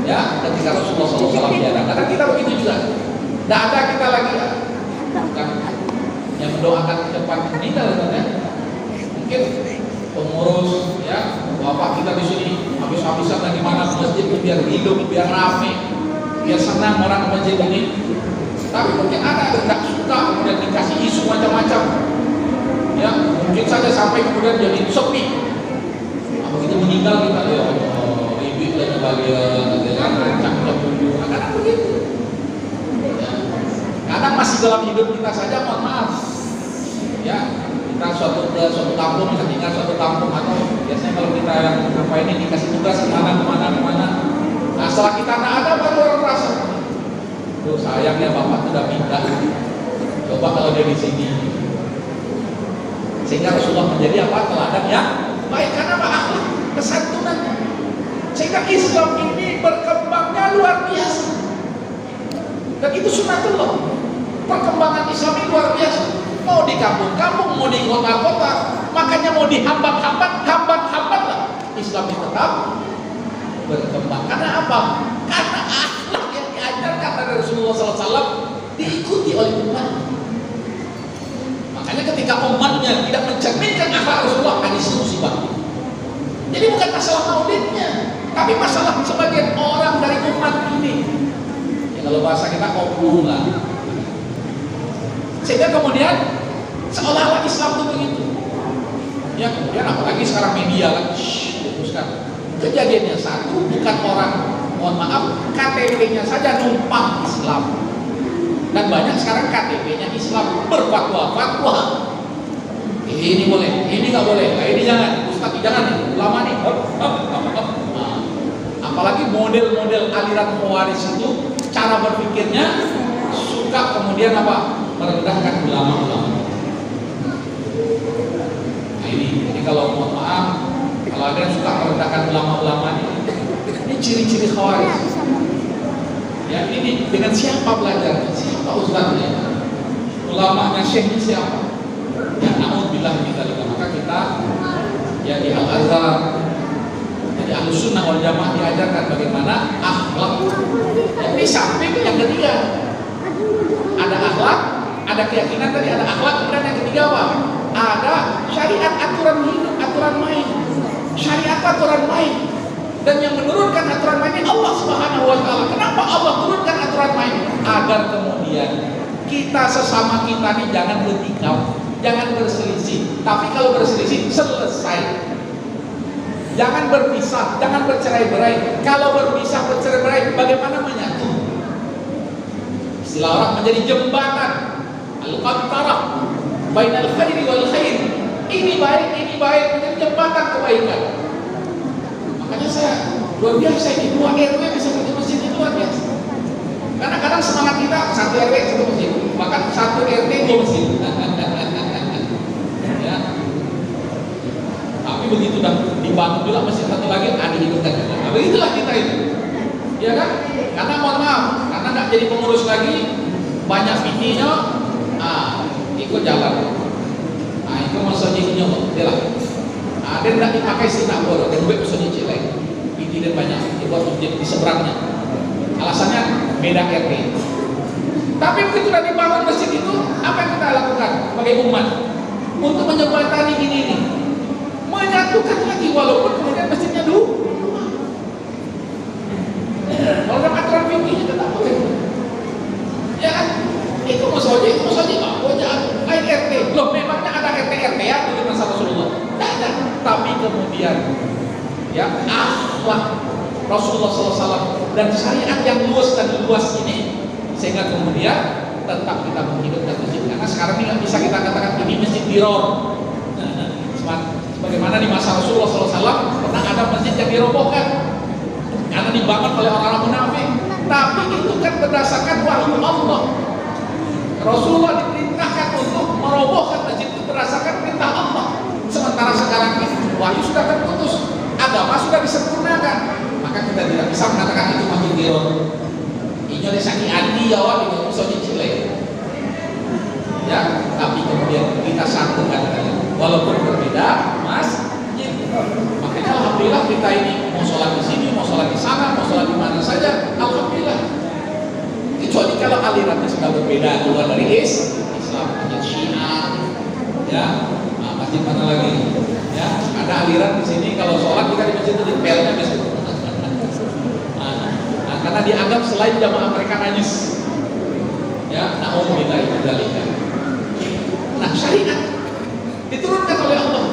A: ya, ketika Rasulullah SAW tiada. Karena kita begitu juga. Tidak ada kita lagi ya, bukan yang mendoakan cepat meninggal, ya. Mungkin pengurus, ya, bapak kita di sini habis-habisan bagaimana masjid biar hidup, biar ramai, biar senang orang ke masjid ini. Tapi mungkin ada yang tidak suka, kemudian dikasih isu macam-macam, ya, mungkin saja sampai kemudian jadi sepi. Nah, begitu meninggal kita, ya, ibu lagi bagian, cakap dulu, kadang begitu. Ya. Kadang masih dalam hidup kita saja, mohon maaf, ya. Kita suatu kampung, bisa tinggal suatu kampung, atau biasanya kalau kita yang apa ini dikasih tugas kemana. Nah, setelah kita tidak ada, baru orang merasa, tuh sayangnya bapak sudah pindah. Coba kalau dia di sini. Sehingga Rasulullah menjadi apa? Teladan yang baik. Karena apa? Akhlak, kesantunan. Sehingga Islam ini berkembangnya luar biasa. Dan itu sunatullah. Perkembangan Islam ini luar biasa. Mau di kampung-kampung, mau di kota-kota, makanya mau dihambat lah. Islam ini tetap berkembang. Karena apa? Karena akhlak yang diajarkan dari Rasulullah SAW diikuti oleh umat. Makanya ketika umatnya tidak mencerminkan akhlak Rasulullah, hadis itu musibah. Jadi bukan masalah maulidnya, tapi masalah sebagian orang dari umat ini. Ya, kalau bahasa kita oknum lah. Sehingga kemudian seolah-olah Islam itu begitu. Ya, kemudian apalagi sekarang media kan, dihapuskan. Kejadiannya satu, bukan orang, mohon maaf, KTP-nya saja numpang Islam. Dan banyak sekarang KTP-nya Islam, berfatwa-fatwa. Ini boleh, ini nggak boleh, nah, ini jangan, Ustaz jangan nih, ulama nih. Nah, apalagi model-model aliran Khawarij itu cara berpikirnya suka kemudian apa? Merendahkan ulama-ulama. Nah ini kalau mohon maaf, kalau ada yang suka merendahkan ulama-ulama ini ciri-ciri Khawarij. Ya, ini dengan siapa belajar? Siapa ustaznya? Ulamanya, syekhnya siapa? Ya, na'udzubillah kita juga. Maka kita ya di Al-Azhar, jadi Ahlus Sunnah wal Jamaah diajarkan bagaimana akhlak. Jadi samping yang ketiga ada akhlak, ada keyakinan tadi, ada akhlak, kemudian yang ketiga apa? Ada syariat, aturan hidup, aturan main. Syariat aturan main. Dan yang menurunkan aturan main ini Allah Subhanahu wa taala. Kenapa Allah turunkan aturan main? Agar kemudian kita sesama kita ini jangan bertikam, jangan berselisih. Tapi kalau berselisih selesai. Jangan berpisah, jangan bercerai-berai. Kalau berpisah, bercerai-berai, bagaimana menyatu? Istilah orang menjadi jembatan, al-qantarah bainal khairi wal khair. Ini baik, menjadi jembatan kebaikan. Makanya saya luar biasa ini, 2 RW bisa satu masjid itu luar biasa. Karena kadang semangat kita 1 RW 1 masjid, bahkan 1 RT 2 masjid. Ya. Tapi begitu dah dibangun juga masjid satu lagi, ada hidupkan juga. Nah, begitulah kita itu, ya kan? Karena mohon maaf, karena nggak jadi pengurus lagi, banyak fitihnya, ikut jalan. Nah, itu maksudnya nyoba, dia lah. Ada tidak dipakai sinak bodoh, dan gue maksudnya cilek. Fitih dan banyak, dibuat masjid di seberangnya. Alasannya beda RT. Tapi begitu sudah dibangun masjid itu, apa yang kita lakukan sebagai umat untuk menjembatani ini? menyatukan lagi walaupun kemudian masjidnya dulu. Kalau dalam aturan fikih tetap boleh. Ya kan? Itu musoji, lain RT. Loh, memangnya ada RT ya di masa Rasulullah? Tidak ada. Tapi kemudian ya akhlak Rasulullah SAW dan syariat yang luas ini sehingga kemudian tetap kita menghidupkan masjid. Karena sekarang ini nggak bisa kita katakan ini masjid diror. Sebagaimana di masa Rasulullah SAW pernah ada masjid yang dirobohkan karena dibangun oleh orang-orang munafik. Tapi itu kan berdasarkan wahyu Allah. Rasulullah diperintahkan untuk merobohkan masjid itu berdasarkan perintah Allah. Sementara sekarang ini wahyu sudah terputus, agama sudah disempurnakan, maka kita tidak bisa mengatakan itu masjid diror. Ini oleh sakit anti Jawa dengan musuh Cile. Ya, tapi kemudian kita satukan walaupun berbeda masjid. Makanya alhamdulillah kita ini mau sholat di sini, mau sholat di sana, mau sholat di mana saja, alhamdulillah. Kecuali kalau alirannya sudah berbeda keluar dari Islam, masjid Syiah, ya, masjid mana lagi? Ya, ada aliran di sini kalau sholat kita di masjid itu dipelnya biasanya. Karena dianggap selain jamaah mereka najis. Ya, na'udzubillah min dzalika. Nah, syariat diturunkan oleh Allah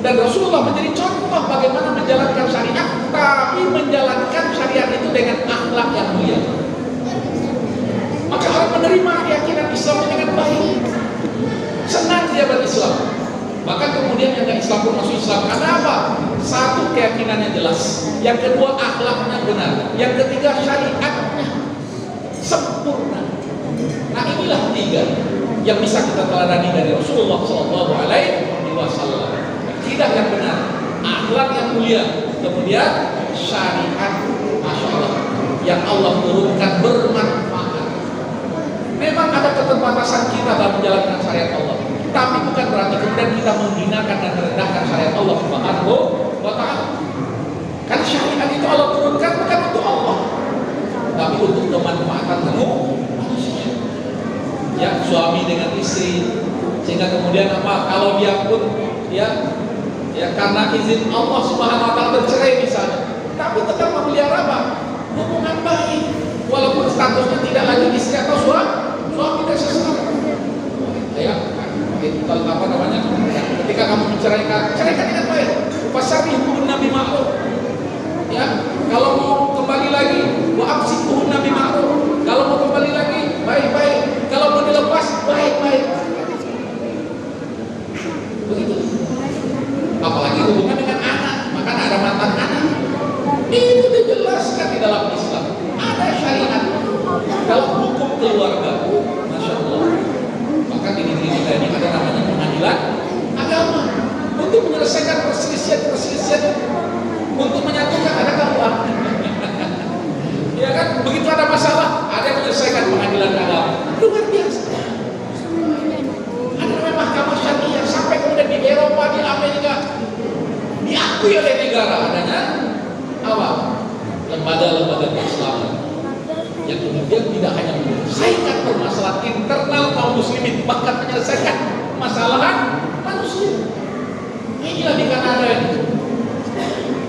A: dan Rasulullah menjadi contoh bagaimana menjalankan syariat, tapi menjalankan syariat itu dengan akhlak yang mulia. Maka orang menerima keyakinan Islam dengan baik, senang dia berislam. Bahkan kemudian yang tidak Islam pun masuk Islam. Karena apa? Satu, keyakinannya jelas. Yang kedua, akhlaknya benar. Yang ketiga, syariatnya sempurna. Nah, inilah tiga yang bisa kita teladani dari Rasulullah SAW. Akidah yang benar, akhlak yang mulia, kemudian syariat, masya Allah, yang Allah turunkan bermanfaat. Memang ada keterbatasan kita dalam menjalankan syariat Allah, tapi bukan berarti kemudian kita menghinakan dan merendahkan syariat Allah Subhanahu wa Ta'ala. Karena syariat itu Allah turunkan bukan untuk Allah, tapi untuk kemanfaatan manusia. Ya, suami dengan istri, sehingga kemudian apa? Kalau dia pun ya karena izin Allah Subhanahu wa Ta'ala bercerai misalnya, tapi tetap memelihara apa? Hubungan baik, walaupun statusnya tidak lagi istri atau suami dan sesuatu. Ya, kalau apa namanya? Ketika kamu menceraikan, ceraikan dengan baik. Fasarihun nabi ma'ruf. Ya, kalau mau kembali lagi, wa amsikuhun nabi ma'ruf. Kalau mau kembali lagi, baik-baik. Kalau mau dilepas, baik-baik. Begitu. Apalagi hubungan dengan anak, maka ada mantan anak. Itu dijelaskan di dalam Islam. Ada syariat. Kalau hukum keluarga, masya Allah. Maka di negeri kita ini ada namanya pengadilan agama untuk menyelesaikan perselisihan, untuk menyatukan ada KUA. Ya kan, begitu ada masalah, ada yang menyelesaikan pengadilan agama. Luar biasa. Ada namanya mahkamah syariah sampai kemudian di Eropa, di Amerika diakui oleh negara adanya apa? Lembaga-lembaga keislaman yang kemudian tidak hanya menyelesaikan permasalahan internal kaum muslimin, bahkan menyelesaikan masalah manusia. Inilah di Kanada ini.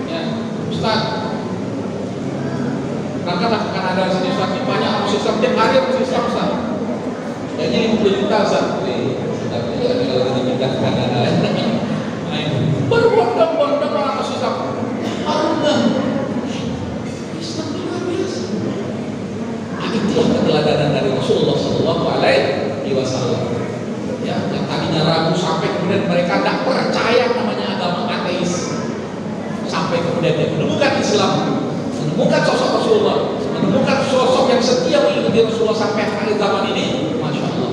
A: Ya, Ustaz, berangkatlah ke Kanada sini Ustaz, ini banyak muslim Islam, tiap hari muslim Islam Ustaz. Jadi 50 juta Ustaz. Sudah kalau kita pindah ke Kanada, berbondong-bondong orang muslim Islam. Allah. Itulah keteladanan dari Rasulullah SAW. Ya, yang tadinya ragu sampai kemudian mereka tidak percaya namanya agama ateis, sampai kemudian dia menemukan Islam, menemukan sosok Rasulullah, menemukan sosok yang setia mengikuti Rasulullah sampai akhir zaman ini, masya Allah.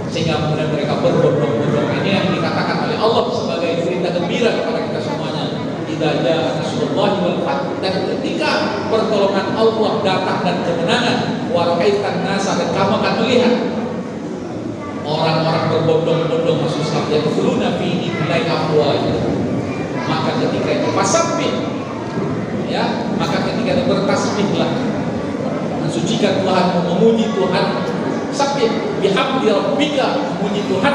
A: Sehingga kemudian mereka berbondong-bondong. Ini yang dikatakan oleh Allah sebagai berita gembira kepada kita semuanya. Idza jaa nasrullahi wal fath, dan ketika pertolongan Allah datang dan kemenangan, wa ra'aitan nasa, dan kamu akan melihat orang-orang berbondong-bondong masuk Islam yang yadkhuluna fi dinillahi afwaja. Maka ketika itu fasabbih, ya, maka ketika itu bertasbihlah, mensucikan Tuhan, memuji Tuhan, sabbih bihamdi rabbika, memuji Tuhan.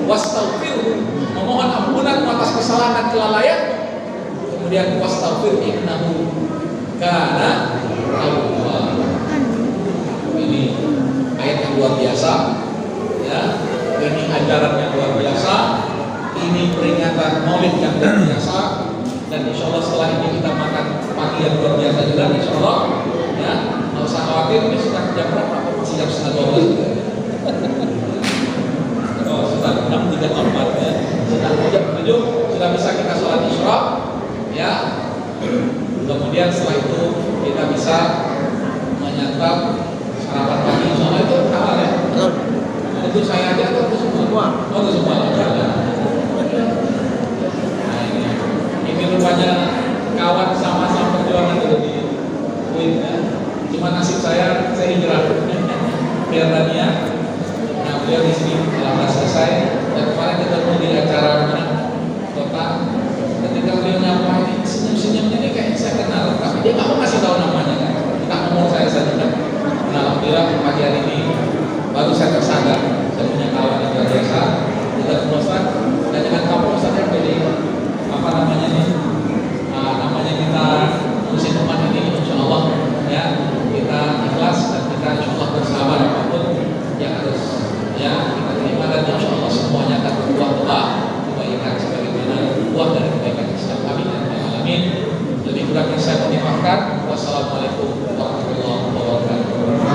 A: wastaghfirhu, memohon ampunan atas kesalahan dan kelalaian. Kemudian wastaghfir innahu kana tawwab. Ini ayat yang luar biasa, ya. Ini ajaran yang luar biasa. Ini peringatan maulid yang luar biasa. Dan insya Allah setelah ini kita makan pagi yang luar biasa juga, insya Allah, ya. Nggak usah khawatir, ini sudah jam berapa? Masih jam 11:30. Oh, sudah 6:34 ya. Sudah jam 7, sudah bisa kita sholat isya, ya. Kemudian setelah itu kita bisa menyantap sarapan pagi. Insya Allah itu halal ya. Itu saya aja atau itu semua? Oh, itu semua. Nah, ini rupanya kawan sama-sama perjuangan itu di Kuwait ya. Cuma nasib saya hijrah. Biar tadinya, nah beliau di sini lama selesai. Dan kemarin ketemu di acara mana? Kota. Ketika beliau nyapa ini senyum-senyumnya ini kayak saya kenal, tapi dia nggak mau kasih tahu namanya kan. Kita ngomong saya saja kan. Nah, alhamdulillah pagi hari ini baru saya tersadar. Saya punya kawan yang luar biasa, juga Ustaz, dan dengan kamu Ustaz yang jadi apa namanya nih, namanya kita musim umat ini, insya Allah ya kita ikhlas dan kita insya Allah bersabar apapun yang harus ya kita terima, dan insya Allah semuanya akan berbuah kebaikan sebagaimana buah dari kebaikan Islam. Amin. Lebih kurangnya saya mohon dimaafkan. Wassalamualaikum.